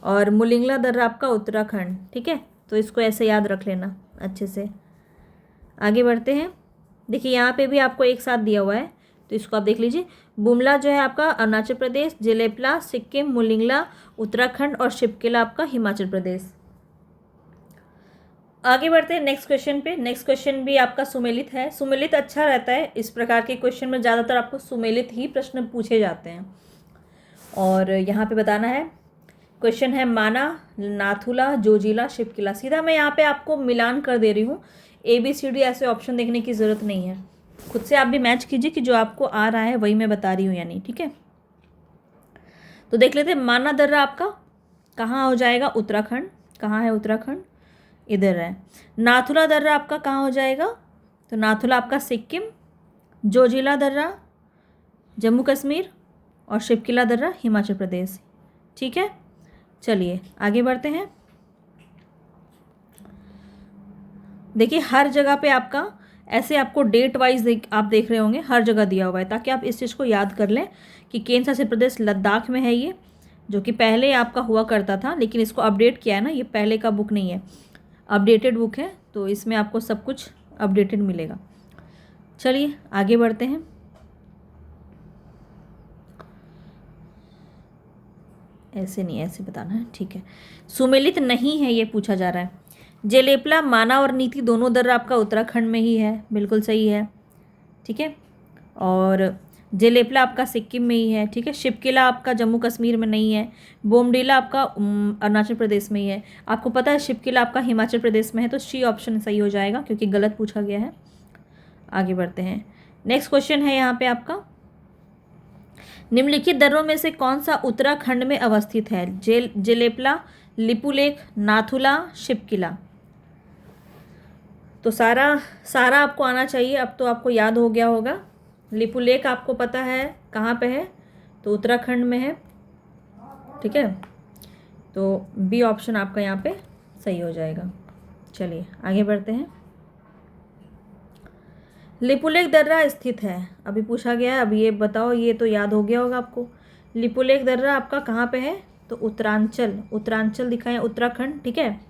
Speaker 1: और मुलिंगला दर्रा आपका उत्तराखंड। ठीक है, तो इसको ऐसे याद रख लेना अच्छे से। आगे बढ़ते हैं, देखिए यहाँ पे भी आपको एक साथ दिया हुआ है, तो इसको आप देख लीजिए। बुमला जो है आपका अरुणाचल प्रदेश, जेलेपला सिक्किम, मुलिंगला उत्तराखंड और शिपकिला आपका हिमाचल प्रदेश। आगे बढ़ते हैं नेक्स्ट क्वेश्चन पे। नेक्स्ट क्वेश्चन भी आपका सुमेलित है। सुमेलित अच्छा रहता है, इस प्रकार के क्वेश्चन में ज़्यादातर आपको सुमेलित ही प्रश्न पूछे जाते हैं। और यहाँ पे बताना है, क्वेश्चन है माना, नाथुला, जोजिला, शिपकिला। सीधा मैं यहाँ पे आपको मिलान कर दे रही हूँ, ABCD ऐसे ऑप्शन देखने की ज़रूरत नहीं है, खुद से आप भी मैच कीजिए कि जो आपको आ रहा है वही मैं बता रही हूँ या नहीं। ठीक है, तो देख लेते हैं, माना दर्रा आपका कहाँ हो जाएगा? उत्तराखंड। कहाँ है उत्तराखंड? इधर है। नाथुला दर्रा आपका कहाँ हो जाएगा? तो नाथुला आपका सिक्किम, जोजिला दर्रा जम्मू कश्मीर और शिपकिला दर्रा हिमाचल प्रदेश। ठीक है, चलिए आगे बढ़ते हैं। देखिए हर जगह पे आपका ऐसे आपको डेट वाइज आप देख रहे होंगे, हर जगह दिया हुआ है, ताकि आप इस चीज़ को याद कर लें कि केंद्र शासित प्रदेश लद्दाख में है ये, जो कि पहले आपका हुआ करता था, लेकिन इसको अपडेट किया है ना, ये पहले का बुक नहीं है, अपडेटेड बुक है, तो इसमें आपको सब कुछ अपडेटेड मिलेगा। चलिए आगे बढ़ते हैं। ऐसे नहीं, ऐसे बताना है। ठीक है, सुमेलित नहीं है ये पूछा जा रहा है। जेलेपला, माना और नीति दोनों दर्रा आपका उत्तराखंड में ही है, बिल्कुल सही है। ठीक है, और जेलेपला आपका सिक्किम में ही है। ठीक है, शिपकिला आपका जम्मू कश्मीर में नहीं है। बोमडीला आपका अरुणाचल प्रदेश में ही है। आपको पता है शिपकिला आपका हिमाचल प्रदेश में है, तो सी ऑप्शन सही हो जाएगा, क्योंकि गलत पूछा गया है। आगे बढ़ते हैं, नेक्स्ट क्वेश्चन है यहाँ पे आपका, निम्नलिखित दर्रों में से कौन सा उत्तराखंड में अवस्थित है? जेलेपला, लिपुलेख, नाथुला, शिपकिला। तो सारा आपको आना चाहिए, अब तो आपको याद हो गया होगा। लिपुलेख आपको पता है कहाँ पे है? तो उत्तराखंड में है। ठीक है, तो बी ऑप्शन आपका यहाँ पे सही हो जाएगा। चलिए आगे बढ़ते हैं। लिपुलेख दर्रा स्थित है, अभी पूछा गया है, अब ये बताओ, ये तो याद हो गया होगा आपको। लिपुलेख दर्रा आपका कहाँ पे है? तो उत्तरांचल दिखाएं, उत्तराखंड। ठीक है,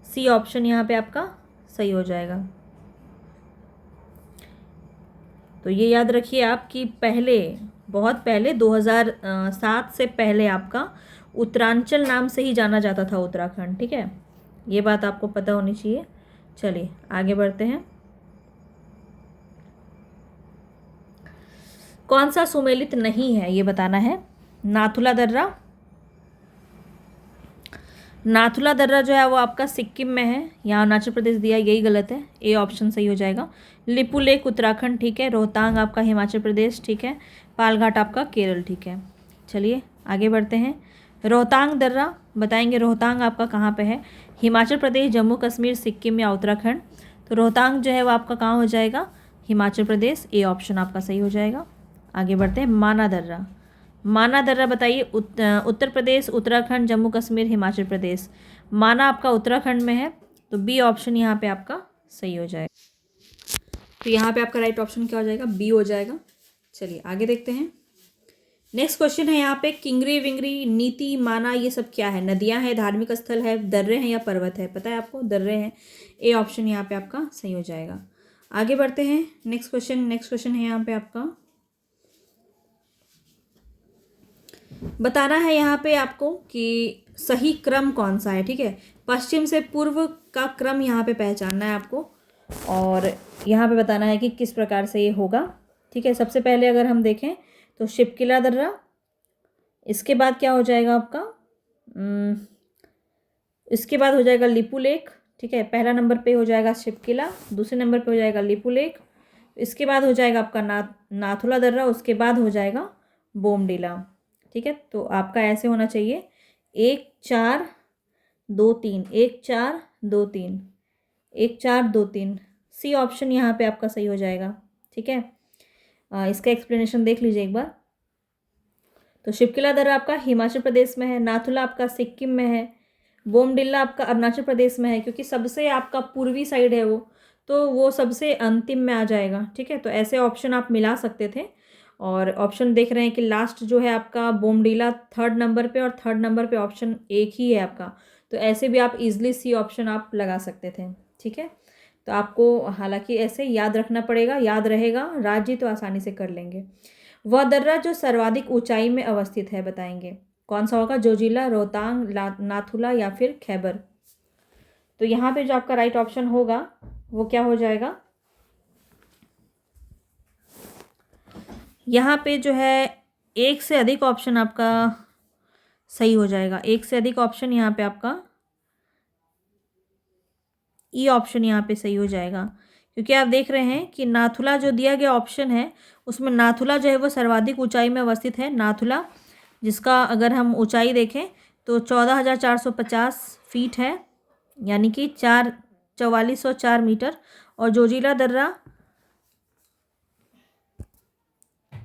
Speaker 1: सी ऑप्शन यहाँ पे आपका सही हो जाएगा। तो ये याद रखिए आप कि पहले, बहुत पहले 2007 से पहले आपका उत्तरांचल नाम से ही जाना जाता था उत्तराखंड, ठीक है, ये बात आपको पता होनी चाहिए। चलिए आगे बढ़ते हैं। कौन सा सुमेलित नहीं है ये बताना है। नाथुला दर्रा, नाथुला दर्रा जो है वो आपका सिक्किम में है, यहाँ अरुणाचल प्रदेश दिया, यही गलत है, ए ऑप्शन सही हो जाएगा। लिपू लेक उत्तराखंड, ठीक है। रोहतांग आपका हिमाचल प्रदेश, ठीक है। पालघाट आपका केरल, ठीक है। चलिए आगे बढ़ते हैं। रोहतांग दर्रा बताएंगे, रोहतांग आपका कहाँ पे है, हिमाचल प्रदेश, जम्मू कश्मीर, सिक्किम या उत्तराखंड। तो रोहतांग जो है वो आपका कहाँ हो जाएगा, हिमाचल प्रदेश, ए ऑप्शन आपका सही हो जाएगा। आगे बढ़ते हैं। माना दर्रा, माना दर्रा बताइए, उत्तर प्रदेश, उत्तराखंड, जम्मू कश्मीर, हिमाचल प्रदेश। माना आपका उत्तराखंड में है, तो बी ऑप्शन यहाँ पे आपका सही हो जाएगा। तो यहाँ पे आपका राइट ऑप्शन क्या हो जाएगा, बी हो जाएगा। चलिए आगे देखते हैं। नेक्स्ट क्वेश्चन है यहाँ पे, किंगरी विंगरी, नीति, माना, ये सब क्या है। नदियाँ हैं, धार्मिक स्थल है, दर्रे हैं या पर्वत है। पता है आपको, दर्रे हैं, ए ऑप्शन यहाँ पे आपका सही हो जाएगा। आगे बढ़ते हैं। नेक्स्ट क्वेश्चन है यहाँ पे आपका, बताना है यहाँ पे आपको कि सही क्रम कौन सा है, ठीक है। पश्चिम से पूर्व का क्रम यहाँ पे पहचानना है आपको, और यहाँ पे बताना है कि किस प्रकार से ये होगा, ठीक है। सबसे पहले अगर हम देखें तो शिपकिला दर्रा, इसके बाद क्या हो जाएगा आपका, इसके बाद हो जाएगा लिपू लेक, ठीक है। पहला नंबर पे हो जाएगा शिपकिला, दूसरे नंबर पे हो जाएगा लिपू लेक, इसके बाद हो जाएगा आपका नाथुला दर्रा, उसके बाद हो जाएगा बोमडिला, ठीक है। तो आपका ऐसे होना चाहिए 1 4 2 3, 1 4 2 3, 1 4 2 3, सी ऑप्शन यहाँ पे आपका सही हो जाएगा, ठीक है। इसका एक्सप्लेनेशन देख लीजिए एक बार। तो शिपकिला दर्रा आपका हिमाचल प्रदेश में है, नाथुला आपका सिक्किम में है, बोमडिला आपका अरुणाचल प्रदेश में है, क्योंकि सबसे आपका पूर्वी साइड है वो, तो वो सबसे अंतिम में आ जाएगा, ठीक है। तो ऐसे ऑप्शन आप मिला सकते थे, और ऑप्शन देख रहे हैं कि लास्ट जो है आपका बोमडिला 3rd नंबर पे, और 3rd नंबर पे ऑप्शन एक ही है आपका, तो ऐसे भी आप इजीली सी ऑप्शन आप लगा सकते थे, ठीक है। तो आपको हालांकि ऐसे याद रखना पड़ेगा, याद रहेगा राज्य तो आसानी से कर लेंगे। वह दर्रा जो सर्वाधिक ऊंचाई में अवस्थित है बताएंगे, कौन सा होगा, जोजिला, रोहतांग, नाथुला या फिर खैबर। तो यहाँ पे जो आपका राइट ऑप्शन होगा वो क्या हो जाएगा, यहाँ पे जो है एक से अधिक ऑप्शन आपका सही हो जाएगा, एक से अधिक ऑप्शन यहाँ पे आपका ई ऑप्शन यहाँ पे सही हो जाएगा, क्योंकि आप देख रहे हैं कि नाथुला जो दिया गया ऑप्शन है उसमें नाथुला जो है वो सर्वाधिक ऊंचाई में अवस्थित है। नाथुला जिसका अगर हम ऊंचाई देखें तो 14,450 फीट है, यानी कि 4404 मीटर, और जोजिला दर्रा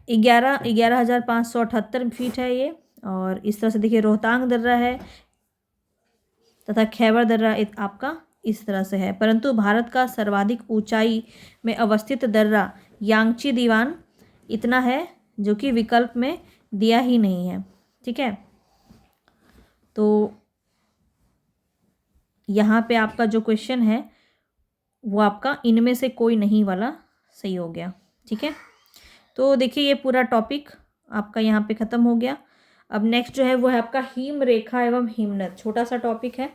Speaker 1: 11,578 फीट है ये। और इस तरह से देखिए रोहतांग दर्रा है तथा खैबर दर्रा आपका इस तरह से है, परंतु भारत का सर्वाधिक ऊंचाई में अवस्थित दर्रा यांगची दीवान इतना है, जो कि विकल्प में दिया ही नहीं है, ठीक है। तो यहाँ पे आपका जो क्वेश्चन है वो आपका इनमें से कोई नहीं वाला सही हो गया, ठीक है। तो देखिए ये पूरा टॉपिक आपका यहाँ पे ख़त्म हो गया। अब नेक्स्ट जो है वो है आपका हिम रेखा एवं हिमनद, छोटा सा टॉपिक है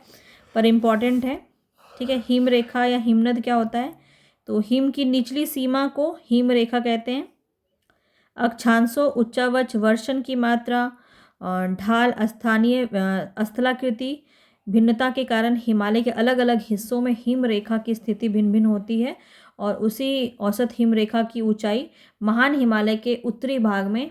Speaker 1: पर इम्पॉर्टेंट है, ठीक है। हिम रेखा या हिमनद क्या होता है, तो हिम की निचली सीमा को हिम रेखा कहते हैं। अक्षांशों, उच्चावच, वर्षण की मात्रा, ढाल, स्थानीय स्थलाकृति भिन्नता के कारण हिमालय के अलग अलग हिस्सों में हिम रेखा की स्थिति भिन्न भिन्न होती है, और उसी औसत हिम रेखा की ऊंचाई महान हिमालय के उत्तरी भाग में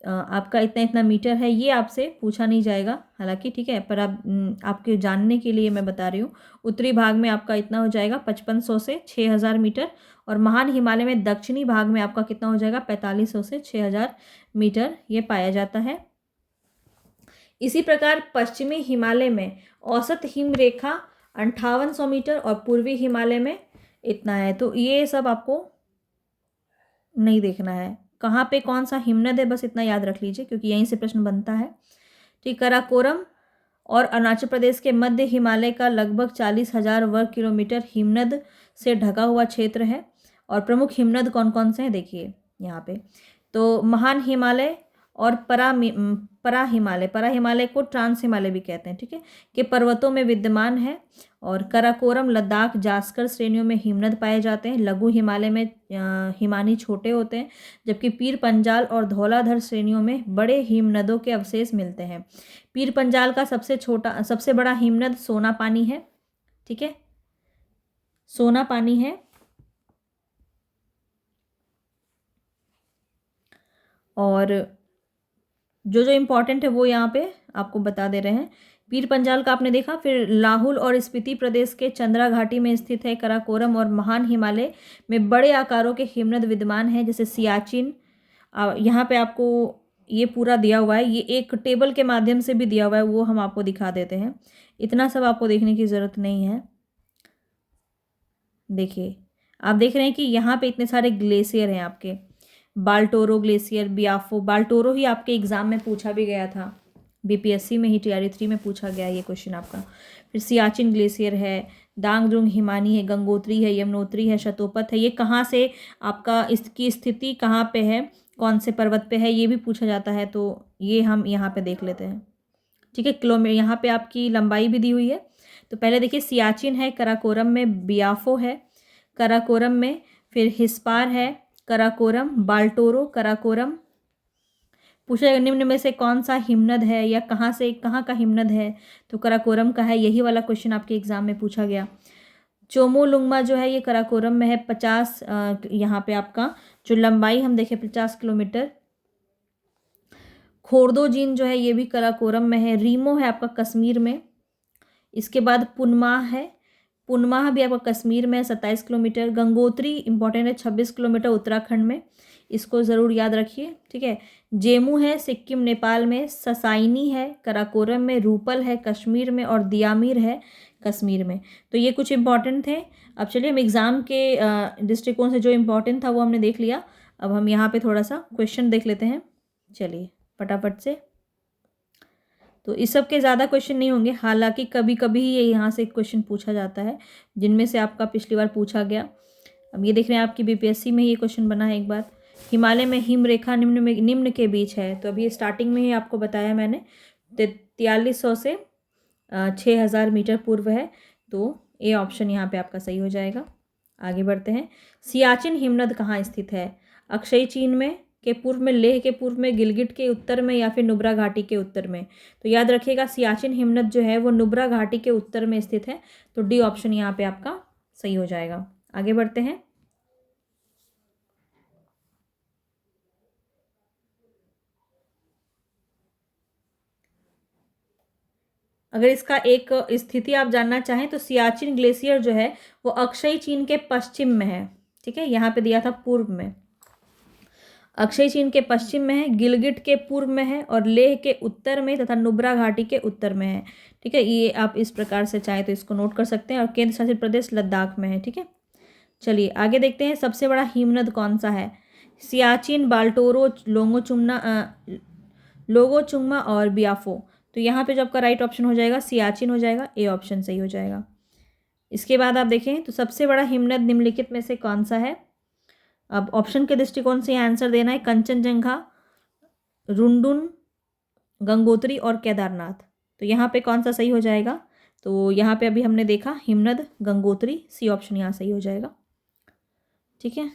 Speaker 1: आपका इतना इतना मीटर है। ये आपसे पूछा नहीं जाएगा हालांकि, ठीक है, पर आपके जानने के लिए मैं बता रही हूँ। उत्तरी भाग में आपका इतना हो जाएगा 5500 से 6000 मीटर, और महान हिमालय में दक्षिणी भाग में आपका कितना हो जाएगा 4500 से 6000 मीटर ये पाया जाता है। इसी प्रकार पश्चिमी हिमालय में औसत हिम रेखा 5800 मीटर और पूर्वी हिमालय में इतना है। तो ये सब आपको नहीं देखना है कहाँ पे कौन सा हिमनद है, बस इतना याद रख लीजिए क्योंकि यहीं से प्रश्न बनता है। ठीक, कराकोरम और अरुणाचल प्रदेश के मध्य हिमालय का लगभग 40,000 वर्ग किलोमीटर हिमनद से ढका हुआ क्षेत्र है। और प्रमुख हिमनद कौन कौन से हैं देखिए यहाँ पे। तो महान हिमालय और परा हिमालय को ट्रांस हिमालय भी कहते हैं, ठीक है, के पर्वतों में विद्यमान है। और कराकोरम, लद्दाख, जास्कर श्रेणियों में हिमनद पाए जाते हैं। लघु हिमालय में हिमानी छोटे होते हैं, जबकि पीर पंजाल और धौलाधर श्रेणियों में बड़े हिमनदों के अवशेष मिलते हैं। पीर पंजाल का सबसे बड़ा हिमनद सोना पानी है, ठीक है, सोना पानी है। और जो जो इम्पोर्टेंट है वो यहाँ पे आपको बता दे रहे हैं। पीर पंजाल का आपने देखा। फिर लाहुल और स्पीति प्रदेश के चंद्रा घाटी में स्थित है कराकोरम। और महान हिमालय में बड़े आकारों के हिमनद विद्यमान हैं, जैसे सियाचिन। यहाँ पे आपको ये पूरा दिया हुआ है, ये एक टेबल के माध्यम से भी दिया हुआ है, वो हम आपको दिखा देते हैं। इतना सब आपको देखने की ज़रूरत नहीं है। देखिए आप देख रहे हैं कि यहाँ पे इतने सारे ग्लेशियर हैं आपके। बाल्टोरो ग्लेशियर, बियाफो, बाल्टोरो ही आपके एग्जाम में पूछा भी गया था, बीपीएससी में ही टीआरई 3 में पूछा गया ये क्वेश्चन आपका। फिर सियाचिन ग्लेशियर है, दांगद्रुंग हिमानी है, गंगोत्री है, यमुनोत्री है, शतोपत है। ये कहाँ से आपका, इसकी स्थिति कहाँ पे है, कौन से पर्वत पे है, ये भी पूछा जाता है। तो ये हम यहाँ पे देख लेते हैं, ठीक है। किलोमीटर यहाँ पे आपकी लंबाई भी दी हुई है। तो पहले देखिए सियाचिन है, कराकोरम में बियाफो है, कराकोरम में फिर हिस्पार है, कराकोरम, बाल्टोरो, कराकोरम। पूछा जाएगा निम्न में से कौन सा हिमनद है या कहाँ का हिमनद है, तो कराकोरम का है। यही वाला क्वेश्चन आपके एग्जाम में पूछा गया। चोमोलुंगमा जो है ये कराकोरम में है। 50 यहाँ पे आपका जो लंबाई हम देखें 50 किलोमीटर। खोर्दोजीन जो है ये भी कराकोरम में है। रीमो है आपका कश्मीर में। इसके बाद पुनमाह है, पुनमाह भी आपका कश्मीर में है, 27 किलोमीटर। गंगोत्री इंपॉर्टेंट है, 26 किलोमीटर उत्तराखंड में, इसको ज़रूर याद रखिए, ठीक है। जेमू है सिक्किम नेपाल में। ससाइनी है कराकोरम में। रूपल है कश्मीर में। और दियामीर है कश्मीर में। तो ये कुछ इंपॉर्टेंट थे। अब चलिए हम एग्ज़ाम के दृष्टिकोण से जो इम्पोर्टेंट था वो हमने देख लिया। अब हम यहाँ पे थोड़ा सा क्वेश्चन देख लेते हैं, चलिए फटाफट से। तो इस सब के ज़्यादा क्वेश्चन नहीं होंगे, हालांकि कभी कभी ही ये यहाँ से क्वेश्चन पूछा जाता है, जिनमें से आपका पिछली बार पूछा गया। अब ये देख रहे हैं आपकी बीपीएससी में ये क्वेश्चन बना है एक बार। हिमालय में हिम रेखा निम्न के बीच है। तो अभी स्टार्टिंग में ही आपको बताया मैंने, 4300 से 6000 मीटर पूर्व है। तो ए ऑप्शन यहाँ पे आपका सही हो जाएगा। आगे बढ़ते हैं। सियाचिन हिमनद कहाँ स्थित है? अक्षय चीन में के पूर्व में, लेह के पूर्व में, गिलगिट के उत्तर में, या फिर नुब्रा घाटी के उत्तर में। तो याद रखिएगा सियाचिन हिमनद जो है वो नुब्रा घाटी के उत्तर में स्थित है। तो डी ऑप्शन यहाँ पे आपका सही हो जाएगा। आगे बढ़ते हैं। अगर इसका एक स्थिति आप जानना चाहें तो सियाचिन ग्लेशियर जो है वो अक्षय चीन के पश्चिम में है, ठीक है। यहाँ पे दिया था पूर्व में, अक्षय चीन के पश्चिम में है, गिलगिट के पूर्व में है, और लेह के उत्तर में तथा नुब्रा घाटी के उत्तर में है, ठीक है। ये आप इस प्रकार से चाहे तो इसको नोट कर सकते हैं। और केंद्र शासित प्रदेश लद्दाख में है, ठीक है। चलिए आगे देखते हैं। सबसे बड़ा हिमनद कौन सा है? सियाचिन, बाल्टोरो, लोगोचुंगमा और बियाफो। तो यहाँ पे जो आपका राइट ऑप्शन हो जाएगा सियाचिन हो जाएगा। ए ऑप्शन सही हो जाएगा। इसके बाद आप देखें तो सबसे बड़ा हिमनद निम्नलिखित में से कौन सा है? अब ऑप्शन के दृष्टिकोण से आंसर देना है। कंचनजंगा, रुंडुन, गंगोत्री और केदारनाथ। तो यहाँ पे कौन सा सही हो जाएगा? तो यहाँ पे अभी हमने देखा हिमनद गंगोत्री, सी ऑप्शन यहाँ सही हो जाएगा, ठीक है।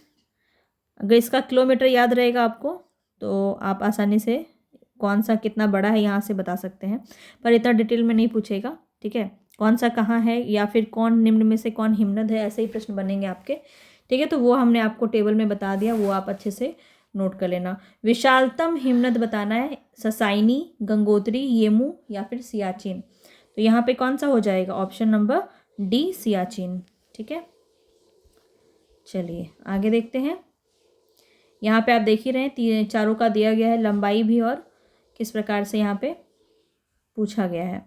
Speaker 1: अगर इसका किलोमीटर याद रहेगा आपको तो आप आसानी से कौन सा कितना बड़ा है यहाँ से बता सकते हैं, पर इतना डिटेल में नहीं पूछेगा, ठीक है। कौन सा कहाँ है या फिर कौन निम्न में से कौन हिमनद है, ऐसे ही प्रश्न बनेंगे आपके, ठीक है। तो वो हमने आपको टेबल में बता दिया, वो आप अच्छे से नोट कर लेना। विशालतम हिमनद बताना है, ससाइनी, गंगोत्री, येमू या फिर सियाचिन। तो यहाँ पे कौन सा हो जाएगा? ऑप्शन नंबर डी सियाचिन, ठीक है। चलिए आगे देखते हैं। यहाँ पे आप देख ही रहे हैं चारों का दिया गया है लंबाई भी और किस प्रकार से यहाँ पे पूछा गया है।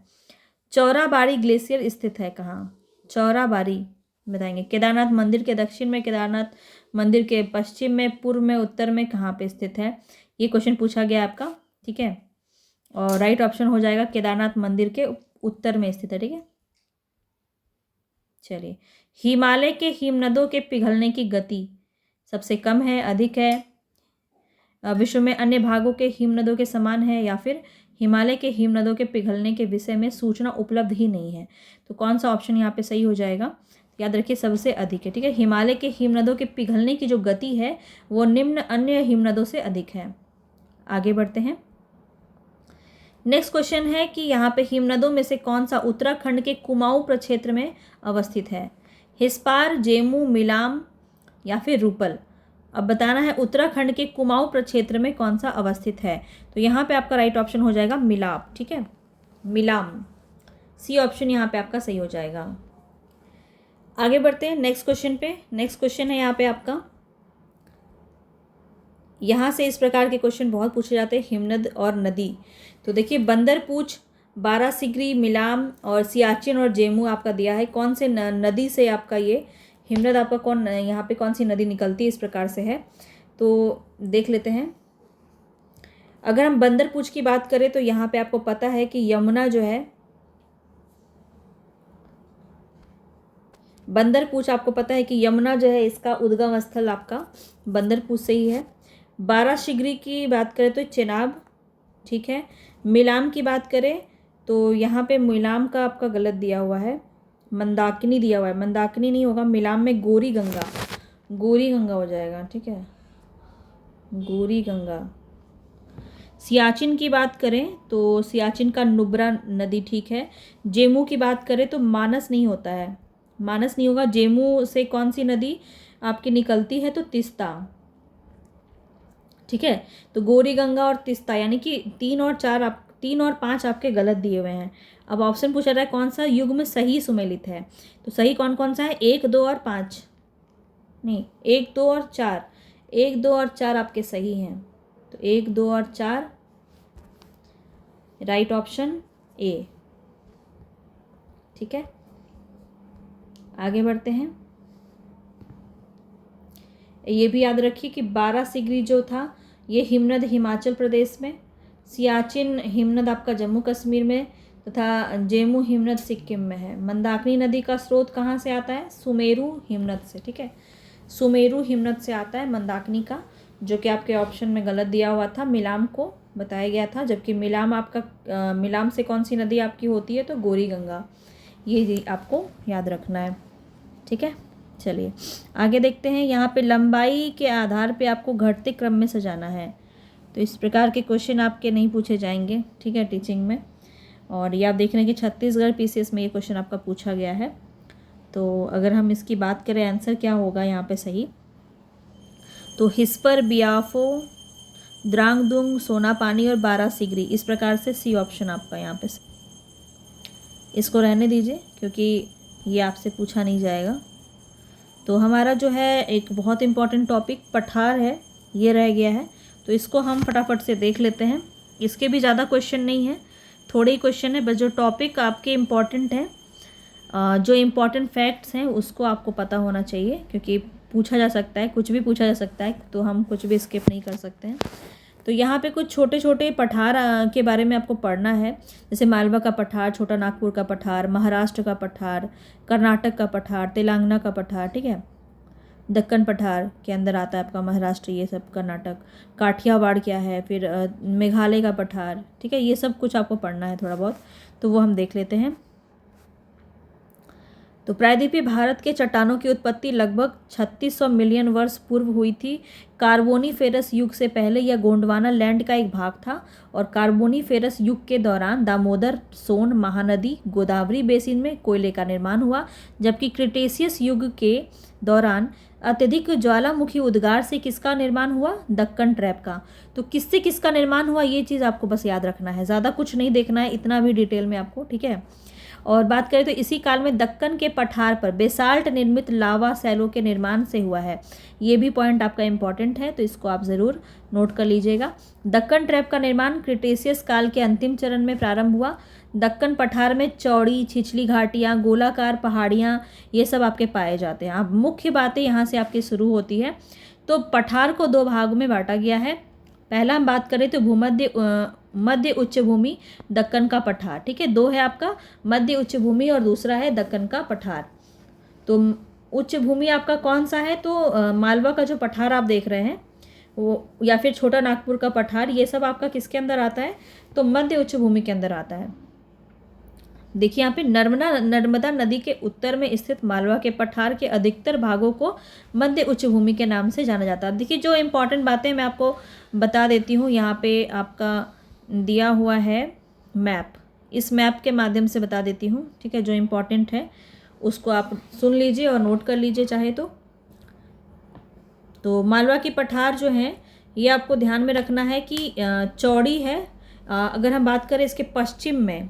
Speaker 1: चौराबाड़ी ग्लेशियर स्थित है कहाँ? चौराबाड़ी बताएंगे। केदारनाथ मंदिर के दक्षिण में, केदारनाथ मंदिर के पश्चिम में, पूर्व में, उत्तर में, कहाँ पे स्थित है? ये क्वेश्चन पूछा गया आपका, ठीक है। और राइट ऑप्शन हो जाएगा केदारनाथ मंदिर के उत्तर में स्थित है, ठीक है। चलिए, हिमालय के हिमनदों के पिघलने की गति सबसे कम है, अधिक है, विश्व में अन्य भागों के हिमनदों के समान है, या फिर हिमालय के हिमनदों के पिघलने के विषय में सूचना उपलब्ध ही नहीं है। तो कौन सा ऑप्शन यहाँ पे सही हो जाएगा? याद रखिए, सबसे अधिक है, ठीक है। हिमालय के हिमनदों के पिघलने की जो गति है वो निम्न अन्य हिमनदों से अधिक है। आगे बढ़ते हैं। नेक्स्ट क्वेश्चन है कि यहाँ पे हिमनदों में से कौन सा उत्तराखंड के कुमाऊं प्रक्षेत्र में अवस्थित है? हिस्पार, जेमू, मिलाम या फिर रूपल। अब बताना है उत्तराखंड के कुमाऊं प्रक्षेत्र में कौन सा अवस्थित है। तो यहाँ पे आपका राइट ऑप्शन हो जाएगा मिलाप, ठीक है, मिलाम। सी ऑप्शन यहाँ पे आपका सही हो जाएगा। आगे बढ़ते हैं नेक्स्ट क्वेश्चन पे। नेक्स्ट क्वेश्चन है यहाँ पे आपका, यहाँ से इस प्रकार के क्वेश्चन बहुत पूछे जाते हैं, हिमनद और नदी। तो देखिए, बंदरपूछ, बारासिगरी, मिलाम और सियाचिन और जेमू आपका दिया है। कौन से नदी से आपका ये हिमनद आपका कौन, यहाँ पे कौन सी नदी निकलती है, इस प्रकार से है। तो देख लेते हैं। अगर हम बंदरपूछ की बात करें तो यहाँ पे आपको पता है कि यमुना जो है, बंदरपूछ आपको पता है कि यमुना जो है इसका उद्गम स्थल आपका बंदरपूछ से ही है। बारासिगरी की बात करें तो चेनाब, ठीक है। मिलाम की बात करें तो यहाँ पे मिलाम का आपका गलत दिया हुआ है, मंदाकिनी दिया हुआ है, मंदाकिनी नहीं होगा। मिलाम में गोरी गंगा, गोरी गंगा हो जाएगा, ठीक है, गोरी गंगा। सियाचिन की बात करें तो सियाचिन का नुब्रा नदी, ठीक है। जेमू की बात करें तो मानस नहीं होता है, मानस नहीं होगा। जेमू से कौन सी नदी आपकी निकलती है? तो तिस्ता, ठीक है। तो गोरी गंगा और तिस्ता, यानी कि 3 और 5 आपके गलत दिए हुए हैं। अब ऑप्शन पूछा रहा है कौन सा युग्म सही सुमेलित है। तो सही कौन कौन सा है? 1, 2 और 5 नहीं, 1, 2 और 4, 1, 2 और 4 आपके सही हैं। तो 1, 2 और 4 राइट ऑप्शन ए, ठीक है। आगे बढ़ते हैं। ये भी याद रखिए कि बारासिगरी जो था ये हिमनद हिमाचल प्रदेश में, सियाचिन हिमनद आपका जम्मू कश्मीर में, तथा जेमू हिमनद सिक्किम में है। मंदाकिनी नदी का स्रोत कहाँ से आता है? सुमेरु हिमनद से, ठीक है, सुमेरु हिमनद से आता है मंदाकिनी का, जो कि आपके ऑप्शन में गलत दिया हुआ था, मिलाम को बताया गया था। जबकि मिलाम आपका मिलाम से कौन सी नदी आपकी होती है? तो गोरी गंगा। ये आपको याद रखना है, ठीक है। चलिए आगे देखते हैं। यहाँ पे लंबाई के आधार पे आपको घटते क्रम में सजाना है। तो इस प्रकार के क्वेश्चन आपके नहीं पूछे जाएंगे, ठीक है, टीचिंग में। और ये आप देख रहे हैं कि छत्तीसगढ़ पीसीएस में ये क्वेश्चन आपका पूछा गया है। तो अगर हम इसकी बात करें आंसर क्या होगा यहाँ पे सही, तो हिस्पर, बियाफो, द्रांगदुंग, सोनापानी और बारासिगरी, इस प्रकार से सी ऑप्शन आपका यहाँ पे। इसको रहने दीजिए क्योंकि ये आपसे पूछा नहीं जाएगा। तो हमारा जो है एक बहुत इम्पॉर्टेंट टॉपिक पठार है, ये रह गया है। तो इसको हम फटाफट से देख लेते हैं। इसके भी ज़्यादा क्वेश्चन नहीं है, थोड़े ही क्वेश्चन है, बस जो टॉपिक आपके इम्पॉर्टेंट है, जो इम्पॉर्टेंट फैक्ट्स हैं उसको आपको पता होना चाहिए, क्योंकि पूछा जा सकता है, कुछ भी पूछा जा सकता है, तो हम कुछ भी स्किप नहीं कर सकते हैं। तो यहाँ पे कुछ छोटे छोटे पठार के बारे में आपको पढ़ना है, जैसे मालवा का पठार, छोटा नागपुर का पठार, महाराष्ट्र का पठार, कर्नाटक का पठार, तेलंगाना का पठार, ठीक है, दक्कन पठार के अंदर आता है आपका महाराष्ट्र, ये सब कर्नाटक, काठियावाड़ क्या है, फिर मेघालय का पठार, ठीक है, ये सब कुछ आपको पढ़ना है थोड़ा बहुत, तो वो हम देख लेते हैं। तो प्रायद्वीपीय भारत के चट्टानों की उत्पत्ति लगभग 3600 मिलियन वर्ष पूर्व हुई थी। कार्बोनीफेरस युग से पहले यह गोंडवाना लैंड का एक भाग था और कार्बोनीफेरस युग के दौरान दामोदर, सोन, महानदी, गोदावरी बेसिन में कोयले का निर्माण हुआ, जबकि क्रिटेशियस युग के दौरान अत्यधिक ज्वालामुखी उद्गार से किसका निर्माण हुआ? दक्कन ट्रैप का। तो किससे किसका निर्माण हुआ ये चीज़ आपको बस याद रखना है, ज़्यादा कुछ नहीं देखना है, इतना भी डिटेल में आपको, ठीक है। और बात करें तो इसी काल में दक्कन के पठार पर बेसाल्ट निर्मित लावा सैलों के निर्माण से हुआ है। ये भी पॉइंट आपका इंपॉर्टेंट है, तो इसको आप ज़रूर नोट कर लीजिएगा। दक्कन ट्रैप का निर्माण क्रिटेशियस काल के अंतिम चरण में प्रारंभ हुआ। दक्कन पठार में चौड़ी छिछली घाटियाँ, गोलाकार पहाड़ियाँ, ये सब आपके पाए जाते हैं। अब मुख्य बातें यहाँ से आपकी शुरू होती है। तो पठार को 2 भागों में बांटा गया है। पहला हम बात करें तो मध्य उच्च भूमि, दक्कन का पठार। ठीक है, दो है आपका, मध्य उच्च भूमि और दूसरा है दक्कन का पठार। तो उच्च भूमि आपका कौन सा है, तो मालवा का जो पठार आप देख रहे हैं वो, या फिर छोटा नागपुर का पठार, ये सब आपका किसके अंदर आता है, तो मध्य उच्च भूमि के अंदर आता है। देखिए यहाँ पे नर्मदा नदी के उत्तर में स्थित मालवा के पठार के अधिकतर भागों को मध्य उच्च भूमि के नाम से जाना जाता है। देखिए जो इम्पोर्टेंट बातें मैं आपको बता देती हूँ, यहाँ पे आपका दिया हुआ है मैप, इस मैप के माध्यम से बता देती हूँ। ठीक है, जो इम्पोर्टेंट है उसको आप सुन लीजिए और नोट कर लीजिए चाहे तो मालवा की पठार जो है ये आपको ध्यान में रखना है कि चौड़ी है। अगर हम बात करें इसके पश्चिम में,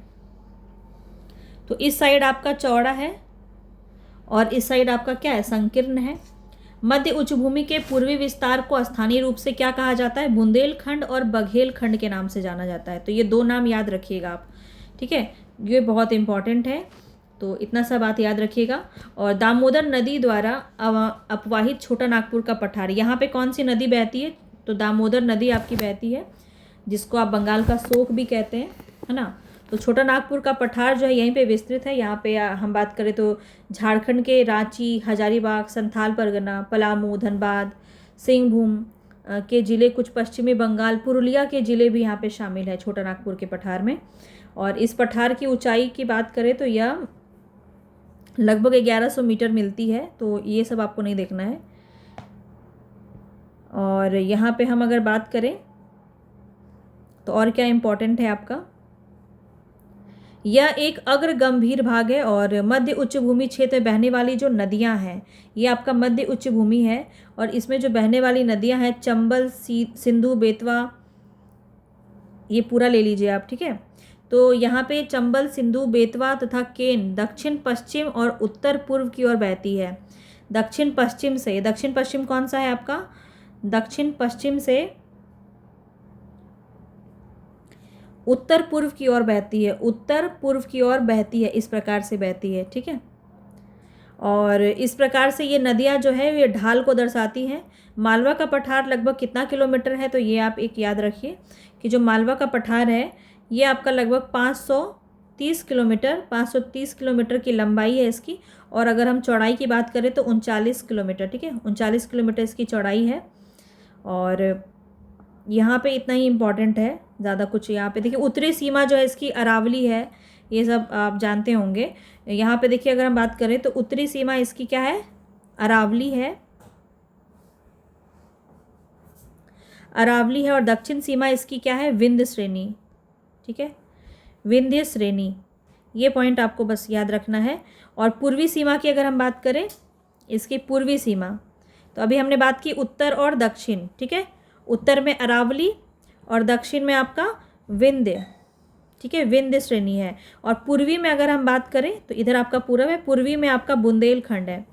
Speaker 1: तो इस साइड आपका चौड़ा है और इस साइड आपका क्या है, संकीर्ण है। मध्य उच्च भूमि के पूर्वी विस्तार को स्थानीय रूप से क्या कहा जाता है, बुंदेलखंड और बघेलखंड के नाम से जाना जाता है। तो ये दो नाम याद रखिएगा आप। ठीक है, ये बहुत इंपॉर्टेंट है, तो इतना सा बात याद रखिएगा। और दामोदर नदी द्वारा अपवाहित छोटा नागपुर का पठार, यहाँ पे कौन सी नदी बहती है, तो दामोदर नदी आपकी बहती है, जिसको आप बंगाल का शोक भी कहते हैं, है ना। तो छोटा नागपुर का पठार जो है यहीं पे विस्तृत है। यहाँ पे हम बात करें तो झारखंड के रांची, हजारीबाग, संथाल परगना, पलामू, धनबाद, सिंहभूम के ज़िले, कुछ पश्चिमी बंगाल, पुरुलिया के ज़िले भी यहाँ पे शामिल है छोटा नागपुर के पठार में। और इस पठार की ऊंचाई की बात करें तो यह लगभग 1100 मीटर मिलती है, तो ये सब आपको नहीं देखना है। और यहाँ पे हम अगर बात करें तो और क्या इम्पोर्टेंट है आपका, यह एक अग्र गंभीर भाग है और मध्य उच्च भूमि क्षेत्र में बहने वाली जो नदियां हैं, ये आपका मध्य उच्च भूमि है। और इसमें जो बहने वाली नदियां हैं, चंबल, सिंधु, बेतवा, ये पूरा ले लीजिए आप। ठीक है, तो यहाँ पे चंबल, सिंधु, बेतवा तथा केन दक्षिण पश्चिम और उत्तर पूर्व की ओर बहती है। दक्षिण पश्चिम से, दक्षिण पश्चिम कौन सा है आपका, दक्षिण पश्चिम से उत्तर पूर्व की ओर बहती है, उत्तर पूर्व की ओर बहती है, इस प्रकार से बहती है। ठीक है, और इस प्रकार से ये नदियाँ जो है ये ढाल को दर्शाती हैं। मालवा का पठार लगभग कितना किलोमीटर है, तो ये आप एक याद रखिए कि जो मालवा का पठार है ये आपका लगभग 530 किलोमीटर की लंबाई है इसकी। और अगर हम चौड़ाई की बात करें तो 39 किलोमीटर। ठीक है, 39 किलोमीटर इसकी चौड़ाई है। और यहाँ पे इतना ही इम्पॉर्टेंट है, ज़्यादा कुछ यहाँ पे देखिए। उत्तरी सीमा जो है इसकी अरावली है, ये सब आप जानते होंगे। यहाँ पे देखिए अगर हम बात करें तो उत्तरी सीमा इसकी क्या है, अरावली है, अरावली है। और दक्षिण सीमा इसकी क्या है, विंध्य श्रेणी। ठीक है, विंध्य श्रेणी, ये पॉइंट आपको बस याद रखना है। और पूर्वी सीमा की अगर हम बात करें, इसकी पूर्वी सीमा, तो अभी हमने बात की उत्तर और दक्षिण। ठीक है, उत्तर में अरावली और दक्षिण में आपका विंध्य। ठीक है, विंध्य श्रेणी है। और पूर्वी में अगर हम बात करें तो इधर आपका पूर्व है, पूर्वी में आपका बुंदेलखंड है।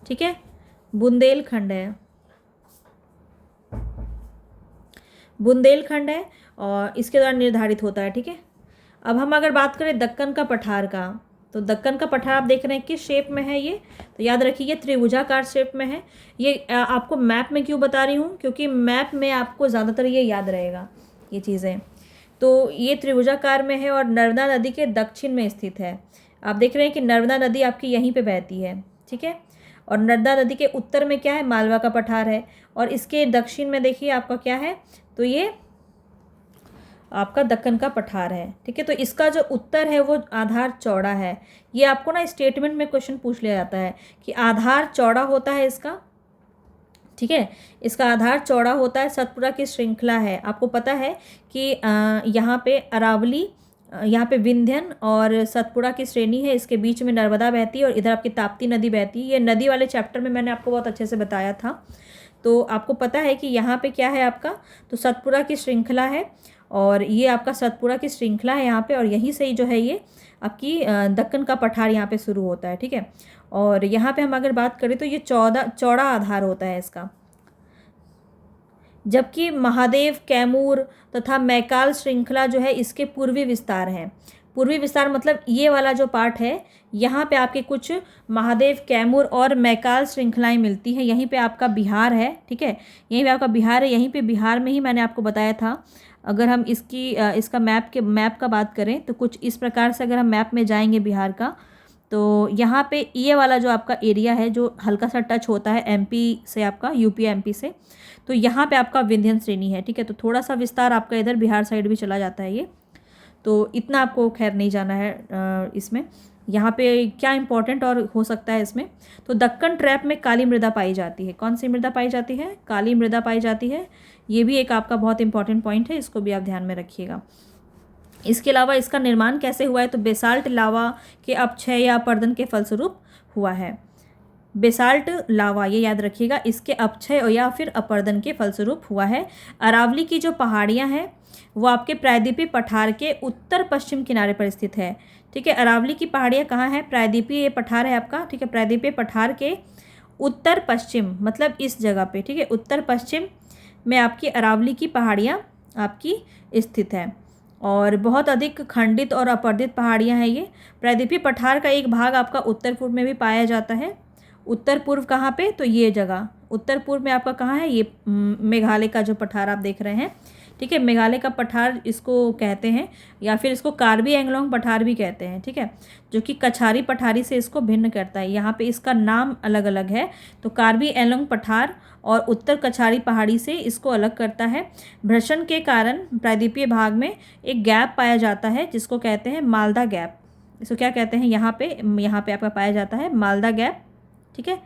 Speaker 1: ठीक है, बुंदेलखंड है, बुंदेलखंड है और इसके द्वारा निर्धारित होता है। ठीक है, अब हम अगर बात करें दक्कन का पठार का, तो दक्कन का पठार आप देख रहे हैं किस शेप में है ये, तो याद रखिए ये त्रिभुजाकार शेप में है। ये आपको मैप में क्यों बता रही हूँ, क्योंकि मैप में आपको ज़्यादातर ये याद रहेगा ये चीज़ें। तो ये त्रिभुजाकार में है और नर्मदा नदी के दक्षिण में स्थित है। आप देख रहे हैं कि नर्मदा नदी आपकी यहीं पे बहती है। ठीक है, और नर्मदा नदी के उत्तर में क्या है, मालवा का पठार है। और इसके दक्षिण में देखिए आपका क्या है, तो ये आपका दक्कन का पठार है। ठीक है, तो इसका जो उत्तर है वो आधार चौड़ा है। ये आपको ना स्टेटमेंट में क्वेश्चन पूछ लिया जाता है कि आधार चौड़ा होता है इसका। ठीक है, इसका आधार चौड़ा होता है, सतपुड़ा की श्रृंखला है। आपको पता है कि यहाँ पे अरावली, यहाँ पे विंध्यन और सतपुड़ा की श्रेणी है, इसके बीच में नर्मदा बहती है और इधर आपकी ताप्ती नदी बहती है। ये नदी वाले चैप्टर में मैंने आपको बहुत अच्छे से बताया था। तो आपको पता है कि यहाँ पे क्या है आपका, तो सतपुड़ा की श्रृंखला है और ये आपका सतपुड़ा की श्रृंखला है यहाँ पे, और यहीं से ही जो है ये आपकी दक्कन का पठार यहाँ पे शुरू होता है। ठीक है, और यहाँ पे हम अगर बात करें तो ये चौड़ा आधार होता है इसका, जबकि महादेव, कैमूर तथा मैकाल श्रृंखला जो है इसके पूर्वी विस्तार हैं। पूर्वी विस्तार मतलब ये वाला जो पार्ट है, यहाँ पे आपके कुछ महादेव, कैमूर और मैकाल श्रृंखलाएं मिलती हैं। यहीं पे आपका बिहार है। ठीक है, यहीं पे आपका बिहार है, यहीं पे बिहार में ही मैंने आपको बताया था अगर हम इसका मैप का बात करें तो कुछ इस प्रकार से अगर हम मैप में जाएंगे बिहार का, तो यहाँ पे ये वाला जो आपका एरिया है जो हल्का सा टच होता है एमपी से, आपका यूपी एमपी से, तो यहाँ पे आपका विंध्य श्रेणी है। ठीक है, तो थोड़ा सा विस्तार आपका इधर बिहार साइड भी चला जाता है ये, तो इतना आपको खैर नहीं जाना है इसमें। यहाँ पे क्या इंपॉर्टेंट और हो सकता है इसमें, तो दक्कन ट्रैप में काली मृदा पाई जाती है। कौन सी मृदा पाई जाती है? काली मृदा पाई जाती है। ये भी एक आपका बहुत इंपॉर्टेंट पॉइंट है, इसको भी आप ध्यान में रखिएगा। इसके अलावा इसका निर्माण कैसे हुआ है, तो बेसाल्ट लावा के अपक्षय या अपर्दन के फलस्वरूप हुआ है। बेसाल्ट लावा, ये याद रखिएगा, इसके अपक्षय या फिर अपर्दन के फलस्वरूप हुआ है। अरावली की जो पहाड़ियाँ हैं वो आपके प्रायद्वीपीय पठार के उत्तर पश्चिम किनारे पर स्थित है। ठीक है, अरावली की पहाड़ियाँ कहाँ है? प्रायद्वीपीय पठार है आपका। ठीक है, प्रायद्वीपीय पठार के उत्तर पश्चिम, मतलब इस जगह पे, ठीक है, उत्तर पश्चिम में आपकी अरावली की पहाड़ियाँ आपकी स्थित है। और बहुत अधिक खंडित और अपर्दित पहाड़ियाँ हैं ये। प्रायद्वीपीय पठार का एक भाग आपका उत्तर पूर्व में भी पाया जाता है। उत्तर पूर्व कहाँ पे? तो ये जगह उत्तर पूर्व में आपका कहाँ है? ये मेघालय का जो पठार आप देख रहे हैं। ठीक है, मेघालय का पठार इसको कहते हैं, या फिर इसको कार्बी एंगलोंग पठार भी कहते हैं। ठीक है, जो कि कछारी पठारी से इसको भिन्न करता है। यहाँ पे इसका नाम अलग अलग है, तो कार्बी एंगलोंग पठार और उत्तर कछारी पहाड़ी से इसको अलग करता है। भ्रषण के कारण प्रायद्वीपीय भाग में एक गैप पाया जाता है जिसको कहते हैं मालदा गैप। इसको क्या कहते हैं? यहाँ पे आपका पाया जाता है मालदा गैप। ठीक है,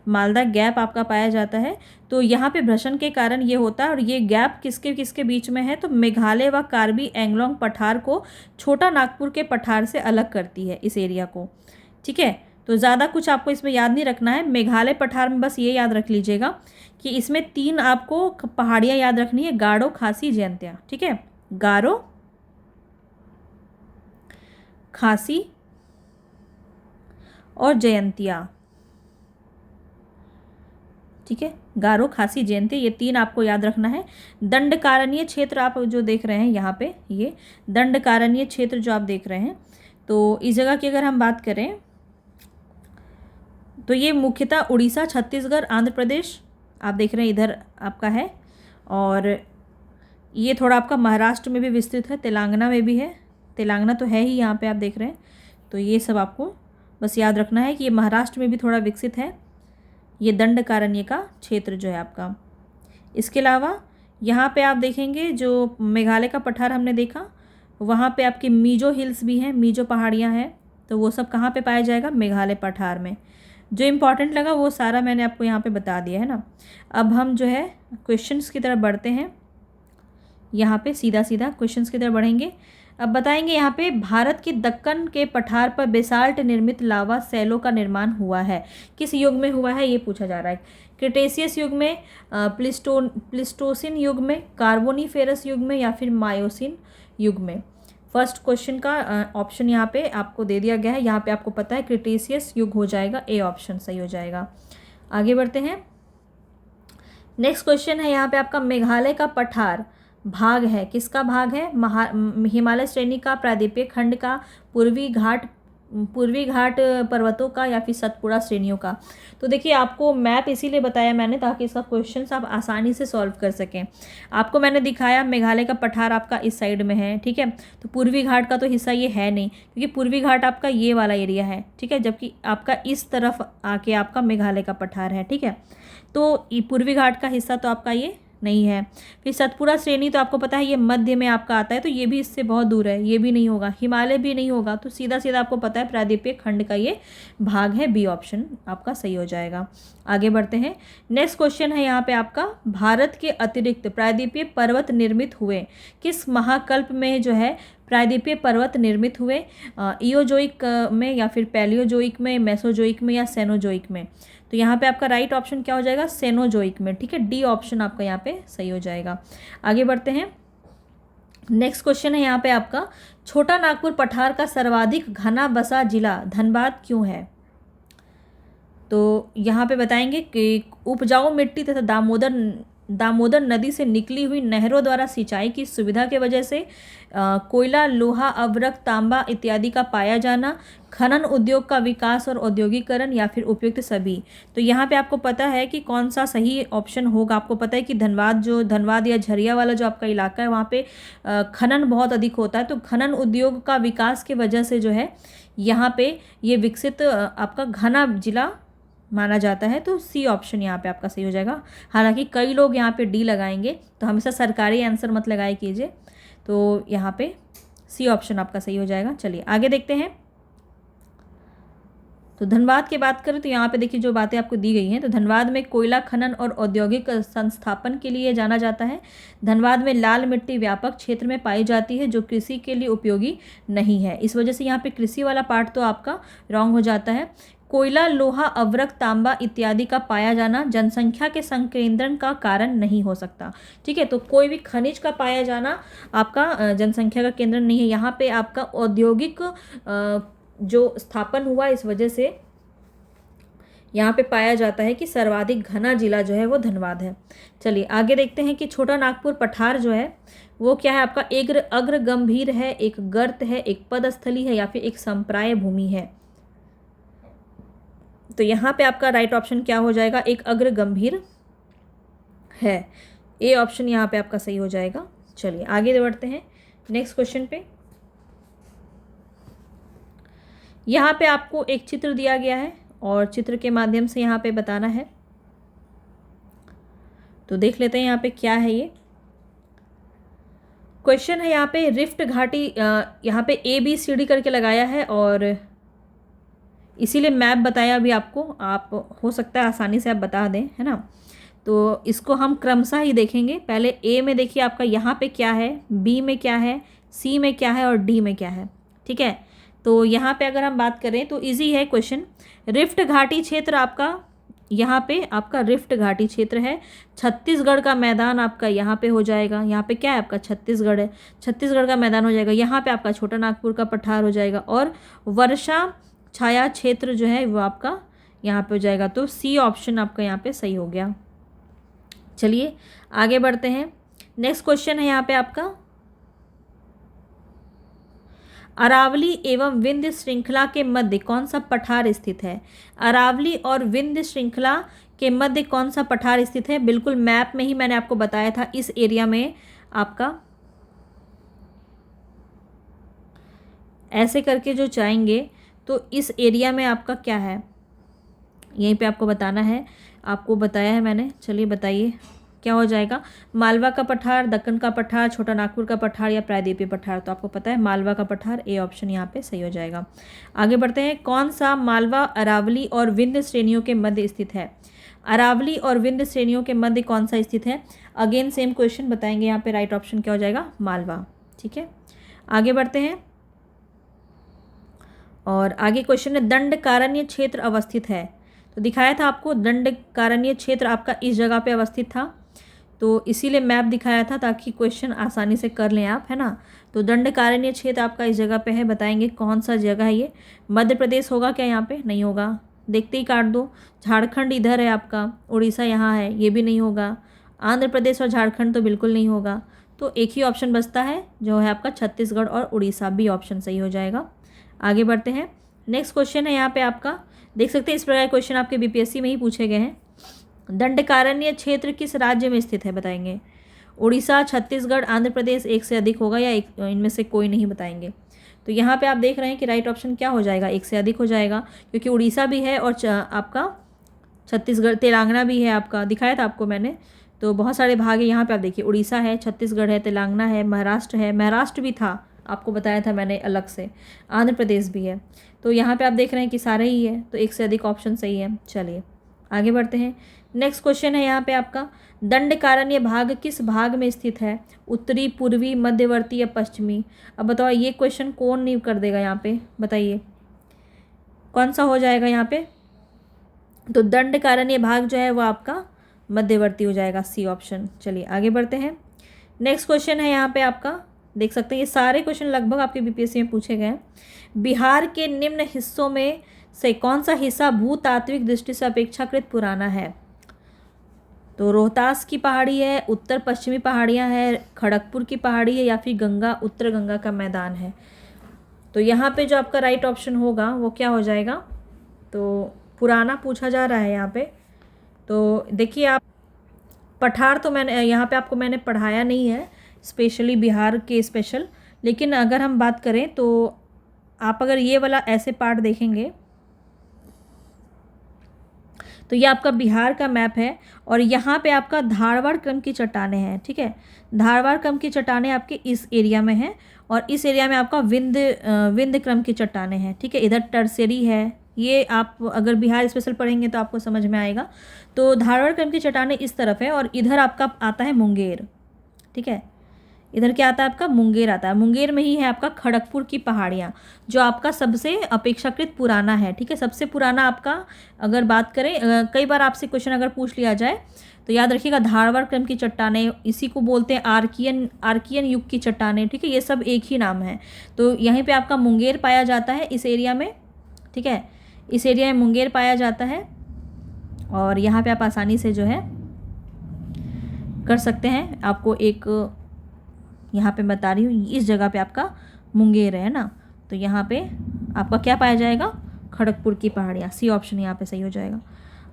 Speaker 1: मालदा गैप आपका पाया जाता है। तो यहाँ पे भ्रषण के कारण ये होता है, और ये गैप किसके किसके बीच में है? तो मेघालय व कार्बी एंगलोंग पठार को छोटा नागपुर के पठार से अलग करती है, इस एरिया को। ठीक है, तो ज़्यादा कुछ आपको इसमें याद नहीं रखना है। मेघालय पठार में बस ये याद रख लीजिएगा कि इसमें 3 आपको पहाड़ियाँ याद रखनी है, गारो, खासी, जयंतिया। ठीक है, गारो, खासी और जयंतिया। ठीक है, गारो, खासी, जयंती, ये 3 आपको याद रखना है। दंडकारण्य क्षेत्र आप जो देख रहे हैं यहाँ पे, ये दंडकारण्य क्षेत्र जो आप देख रहे हैं, तो इस जगह की अगर हम बात करें तो ये मुख्यतः उड़ीसा, छत्तीसगढ़, आंध्र प्रदेश आप देख रहे हैं इधर आपका है, और ये थोड़ा आपका महाराष्ट्र में भी विस्तृत है, तेलंगाना में भी है। तेलंगाना तो है ही यहाँ पे आप देख रहे हैं, तो ये सब आपको बस याद रखना है कि ये महाराष्ट्र में भी थोड़ा विकसित है, ये दंडकारण्य का क्षेत्र जो है आपका। इसके अलावा यहाँ पे आप देखेंगे जो मेघालय का पठार हमने देखा, वहाँ पे आपके मीजो हिल्स भी हैं, मीजो पहाड़ियाँ हैं, तो वो सब कहाँ पे पाया जाएगा? मेघालय पठार में। जो इम्पोर्टेंट लगा वो सारा मैंने आपको यहाँ पे बता दिया है ना। अब हम जो है क्वेश्चंस की तरफ बढ़ते हैं, यहाँ पे सीधा सीधा क्वेश्चंस की तरफ बढ़ेंगे। अब बताएंगे यहाँ पे भारत के दक्कन के पठार पर बेसाल्ट निर्मित लावा सैलों का निर्माण हुआ है, किस युग में हुआ है ये पूछा जा रहा है। क्रिटेशियस युग में, प्लिस्टोसिन युग में, कार्बोनिफेरस युग में, या फिर मायोसिन युग में। फर्स्ट क्वेश्चन का ऑप्शन यहाँ पे आपको दे दिया गया है, यहाँ पे आपको पता है क्रिटेशियस युग हो जाएगा, ए ऑप्शन सही हो जाएगा। आगे बढ़ते हैं, नेक्स्ट क्वेश्चन है यहाँ पे आपका मेघालय का पठार भाग है, किसका भाग है? हिमालय श्रेणी का, प्रायद्वीपीय खंड का, पूर्वी घाट पर्वतों का, या फिर सतपुड़ा श्रेणियों का। तो देखिए आपको मैप इसीलिए बताया मैंने ताकि इसका क्वेश्चन आप आसानी से सॉल्व कर सकें। आपको मैंने दिखाया मेघालय का पठार आपका इस साइड में है, ठीक है, तो पूर्वी घाट का तो हिस्सा ये है नहीं, क्योंकि पूर्वी घाट आपका ये वाला एरिया है, ठीक है, जबकि आपका इस तरफ आके आपका मेघालय का पठार है। ठीक है, तो पूर्वी घाट का हिस्सा तो आपका ये नहीं है। फिर सतपुड़ा श्रेणी तो आपको पता है ये मध्य में आपका आता है, तो ये भी इससे बहुत दूर है, ये भी नहीं होगा, हिमालय भी नहीं होगा, तो सीधा सीधा आपको पता है प्रायद्वीपीय खंड का ये भाग है, बी ऑप्शन आपका सही हो जाएगा। आगे बढ़ते हैं, नेक्स्ट क्वेश्चन है यहाँ पे आपका, भारत के अतिरिक्त प्रायद्वीपीय पर्वत निर्मित हुए किस महाकल्प में जो है प्रायद्वीपीय पर्वत निर्मित हुए? इयोजोइक में, या फिर पैलियोजोइक में, मेसोजोइक में, या सेनोजोइक में? तो यहाँ पे आपका राइट ऑप्शन क्या हो जाएगा? सेनोजोइक में। ठीक है, डी ऑप्शन आपका यहाँ पे सही हो जाएगा। आगे बढ़ते हैं, नेक्स्ट क्वेश्चन है यहाँ पे आपका, छोटा नागपुर पठार का सर्वाधिक घना बसा जिला धनबाद क्यों है? तो यहाँ पे बताएंगे कि उपजाऊ मिट्टी तथा दामोदर दामोदर नदी से निकली हुई नहरों द्वारा सिंचाई की सुविधा के वजह से, कोयला, लोहा, अभ्रक, तांबा इत्यादि का पाया जाना, खनन उद्योग का विकास और औद्योगिकरण, या फिर उपयुक्त सभी। तो यहाँ पे आपको पता है कि कौन सा सही ऑप्शन होगा। आपको पता है कि धनबाद या झरिया वाला जो आपका इलाका है वहाँ पे खनन बहुत अधिक होता है। तो खनन उद्योग का विकास के वजह से जो है यहाँ पे ये विकसित आपका घना जिला माना जाता है। तो सी ऑप्शन यहाँ पे आपका सही हो जाएगा। हालांकि कई लोग यहाँ पे डी लगाएंगे, तो हमेशा सरकारी आंसर मत लगाए कीजिए। तो यहाँ पे सी ऑप्शन आपका सही हो जाएगा। चलिए आगे देखते हैं। तो धनबाद की बात करें तो यहाँ पे देखिए जो बातें आपको दी गई हैं। तो धनबाद में कोयला खनन और औद्योगिक संस्थापन के लिए जाना जाता है। धनबाद में लाल मिट्टी व्यापक क्षेत्र में पाई जाती है जो कृषि के लिए उपयोगी नहीं है। इस वजह से यहाँ पे कृषि वाला पार्ट तो आपका रॉन्ग हो जाता है। कोयला, लोहा, अभ्रक, तांबा इत्यादि का पाया जाना जनसंख्या के संकेंद्रण का कारण नहीं हो सकता। ठीक है, तो कोई भी खनिज का पाया जाना आपका जनसंख्या का केंद्र नहीं है। यहाँ पे आपका औद्योगिक जो स्थापन हुआ इस वजह से यहाँ पे पाया जाता है कि सर्वाधिक घना जिला जो है वो धनबाद है। चलिए आगे देखते हैं कि छोटा नागपुर पठार जो है वो क्या है आपका, एक अग्र गंभीर है, एक गर्त है, एक पदस्थली है, या फिर एक संप्राय भूमि है। तो यहाँ पे आपका राइट ऑप्शन क्या हो जाएगा, एक अग्र गंभीर है। ए ऑप्शन यहाँ पे आपका सही हो जाएगा। चलिए आगे बढ़ते हैं नेक्स्ट क्वेश्चन पे। यहाँ पे आपको एक चित्र दिया गया है और चित्र के माध्यम से यहाँ पे बताना है। तो देख लेते हैं यहाँ पे क्या है। ये क्वेश्चन है यहाँ पे रिफ्ट घाटी, यहाँ पे ABCD करके लगाया है और इसीलिए मैप बताया अभी आपको। आप हो सकता है आसानी से आप बता दें, है ना। तो इसको हम क्रमशः ही देखेंगे। पहले A में देखिए आपका यहाँ पे क्या है, B में क्या है, C में क्या है और D में क्या है। ठीक है, तो यहाँ पे अगर हम बात करें तो इजी है क्वेश्चन। रिफ्ट घाटी क्षेत्र आपका यहाँ पे आपका रिफ्ट घाटी क्षेत्र है। छत्तीसगढ़ का मैदान आपका यहाँ पे हो जाएगा। यहाँ पे क्या है आपका छत्तीसगढ़ है, छत्तीसगढ़ का मैदान हो जाएगा। यहाँ पे आपका छोटा नागपुर का पठार हो जाएगा और वर्षा छाया क्षेत्र जो है वो आपका यहाँ पे हो जाएगा। तो सी ऑप्शन आपका यहाँ पे सही हो गया। चलिए आगे बढ़ते हैं। नेक्स्ट क्वेश्चन है यहाँ पे आपका, अरावली एवं विंध्य श्रृंखला के मध्य कौन सा पठार स्थित है। अरावली और विंध्य श्रृंखला के मध्य कौन सा पठार स्थित है। बिल्कुल मैप में ही मैंने आपको बताया था, इस एरिया में आपका ऐसे करके जो जाएंगे तो इस एरिया में आपका क्या है, यहीं पे आपको बताना है। आपको बताया है मैंने। चलिए बताइए क्या हो जाएगा। मालवा का पठार, दक्कन का पठार, छोटा नागपुर का पठार या प्रायद्वीपीय पठार। तो आपको पता है मालवा का पठार, ए ऑप्शन यहाँ पे सही हो जाएगा। आगे बढ़ते हैं। कौन सा मालवा अरावली और विंध्य श्रेणियों के मध्य स्थित है। अरावली और विंध्य श्रेणियों के मध्य कौन सा स्थित है। अगेन सेम क्वेश्चन बताएंगे। यहाँ पे राइट ऑप्शन क्या हो जाएगा, मालवा। ठीक है, आगे बढ़ते हैं और आगे क्वेश्चन है दंडकारण्य क्षेत्र अवस्थित है। तो दिखाया था आपको दंडकारण्य क्षेत्र आपका इस जगह पे अवस्थित था, तो इसीलिए मैप दिखाया था ताकि क्वेश्चन आसानी से कर लें आप, है ना। तो दंडकारण्य क्षेत्र आपका इस जगह पे है। बताएंगे कौन सा जगह है ये। मध्य प्रदेश होगा क्या, यहाँ पे नहीं होगा, देखते ही काट दो। झारखंड इधर है आपका, उड़ीसा यहाँ है, ये भी नहीं होगा। आंध्र प्रदेश और झारखंड तो बिल्कुल नहीं होगा। तो एक ही ऑप्शन बचता है जो है आपका छत्तीसगढ़ और उड़ीसा, भी ऑप्शन सही हो जाएगा। आगे बढ़ते हैं। नेक्स्ट क्वेश्चन है यहाँ पे आपका, देख सकते हैं इस प्रकार क्वेश्चन आपके BPSC में ही पूछे गए हैं। दंडकारण्य क्षेत्र किस राज्य में स्थित है। बताएंगे उड़ीसा, छत्तीसगढ़, आंध्र प्रदेश, एक से अधिक होगा या एक इनमें से कोई नहीं बताएंगे। तो यहाँ पे आप देख रहे हैं कि राइट ऑप्शन क्या हो जाएगा, एक से अधिक हो जाएगा, क्योंकि उड़ीसा भी है और आपका छत्तीसगढ़, तेलंगाना भी है आपका, दिखाया था आपको मैंने। तो बहुत सारे भाग है यहाँ पे। आप देखिए उड़ीसा है, छत्तीसगढ़ है, तेलंगाना है, महाराष्ट्र है, महाराष्ट्र भी था आपको बताया था मैंने अलग से, आंध्र प्रदेश भी है। तो यहाँ पे आप देख रहे हैं कि सारे ही है, तो एक से अधिक ऑप्शन सही है। चलिए आगे बढ़ते हैं। नेक्स्ट क्वेश्चन है यहाँ पे आपका, दंडकारण्य भाग किस भाग में स्थित है। उत्तरी, पूर्वी, मध्यवर्ती या पश्चिमी। अब बताओ ये क्वेश्चन कौन नहीं कर देगा यहाँ पे, बताइए कौन सा हो जाएगा यहाँ पे। तो दंडकारण्य भाग जो है वो आपका मध्यवर्ती हो जाएगा, सी ऑप्शन। चलिए आगे बढ़ते हैं। नेक्स्ट क्वेश्चन है यहाँ पे आपका, देख सकते हैं ये सारे क्वेश्चन लगभग आपके BPSC में पूछे गए हैं। बिहार के निम्न हिस्सों में से कौन सा हिस्सा भूतात्विक दृष्टि से अपेक्षाकृत पुराना है। तो रोहतास की पहाड़ी है, उत्तर पश्चिमी पहाड़ियाँ हैं, खड़गपुर की पहाड़ी है, या फिर गंगा, उत्तर गंगा का मैदान है। तो यहाँ पे जो आपका राइट ऑप्शन होगा वो क्या हो जाएगा? तो पुराना पूछा जा रहा है यहाँ पे। तो देखिए आप, पठार तो मैंने यहाँ पे आपको मैंने पढ़ाया नहीं है स्पेशली बिहार के स्पेशल, लेकिन अगर हम बात करें तो आप अगर ये वाला ऐसे पार्ट देखेंगे तो ये आपका बिहार का मैप है, और यहाँ पे आपका धारवाड़ क्रम की चट्टानें हैं। ठीक है, धारवाड़ क्रम की चट्टानें आपके इस एरिया में हैं, और इस एरिया में आपका विंध्य क्रम की चट्टानें हैं। ठीक है, इधर टर्सेरी है। ये आप अगर बिहार स्पेशल पढ़ेंगे तो आपको समझ में आएगा। तो धारवाड़ क्रम की चट्टानें इस तरफ है, और इधर आपका आता है मुंगेर। ठीक है, इधर क्या आता है आपका? मुंगेर आता है। मुंगेर में ही है आपका खड़गपुर की पहाड़ियाँ, जो आपका सबसे अपेक्षाकृत पुराना है। ठीक है, सबसे पुराना आपका अगर बात करें, कई बार आपसे क्वेश्चन अगर पूछ लिया जाए तो याद रखिएगा, धारवाड़ क्रम की चट्टानें, इसी को बोलते हैं आर्कियन युग की चट्टानें। ठीक है, ये सब एक ही नाम है। तो यहीं पे आपका मुंगेर पाया जाता है इस एरिया में। ठीक है, इस एरिया में मुंगेर पाया जाता है, और यहाँ पे आप आसानी से जो है कर सकते हैं। आपको एक यहाँ पे बता रही हूँ, इस जगह पे आपका मुंगेर है ना, तो यहाँ पे आपका क्या पाया जाएगा? खड़गपुर की पहाड़ियाँ। सी ऑप्शन यहाँ पे सही हो जाएगा।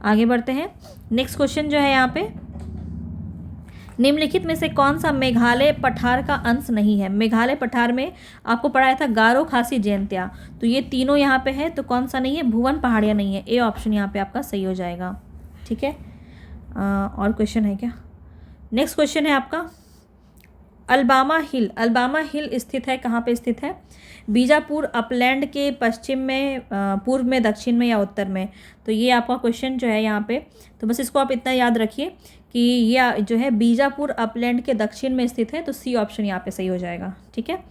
Speaker 1: आगे बढ़ते हैं। नेक्स्ट क्वेश्चन जो है यहाँ पे, निम्नलिखित में से कौन सा मेघालय पठार का अंश नहीं है? मेघालय पठार में आपको पढ़ाया था गारो, खासी, जयंतिया, तो ये तीनों यहाँ पे है, तो कौन सा नहीं है? भुवन पहाड़ियाँ नहीं है। ए ऑप्शन यहाँ पे आपका सही हो जाएगा। ठीक है, और क्वेश्चन है क्या? नेक्स्ट क्वेश्चन है आपका, अल्बामा हिल। अल्बामा हिल स्थित है, कहाँ पे स्थित है? बीजापुर अपलैंड के पश्चिम में, पूर्व में, दक्षिण में, या उत्तर में? तो ये आपका क्वेश्चन जो है यहाँ पे, तो बस इसको आप इतना याद रखिए कि ये जो है बीजापुर अपलैंड के दक्षिण में स्थित है, तो सी ऑप्शन यहाँ पे सही हो जाएगा। ठीक है,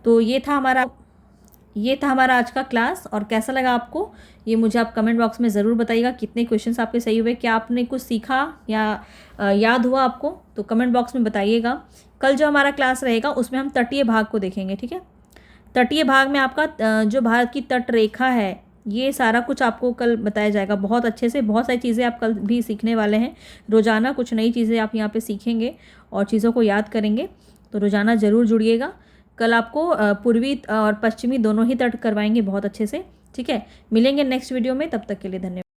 Speaker 1: तो ये था हमारा आज का क्लास। और कैसा लगा आपको ये मुझे आप कमेंट बॉक्स में ज़रूर बताइएगा। कितने क्वेश्चंस आपके सही हुए, क्या आपने कुछ सीखा या याद हुआ आपको, तो कमेंट बॉक्स में बताइएगा। कल जो हमारा क्लास रहेगा उसमें हम तटीय भाग को देखेंगे। ठीक है, तटीय भाग में आपका जो भारत की तट रेखा है, ये सारा कुछ आपको कल बताया जाएगा बहुत अच्छे से। बहुत सारी चीज़ें आप कल भी सीखने वाले हैं। रोज़ाना कुछ नई चीज़ें आप यहाँ पे सीखेंगे और चीज़ों को याद करेंगे, तो रोज़ाना ज़रूर जुड़िएगा। कल आपको पूर्वी और पश्चिमी दोनों ही तट करवाएंगे बहुत अच्छे से। ठीक है, मिलेंगे नेक्स्ट वीडियो में, तब तक के लिए धन्यवाद।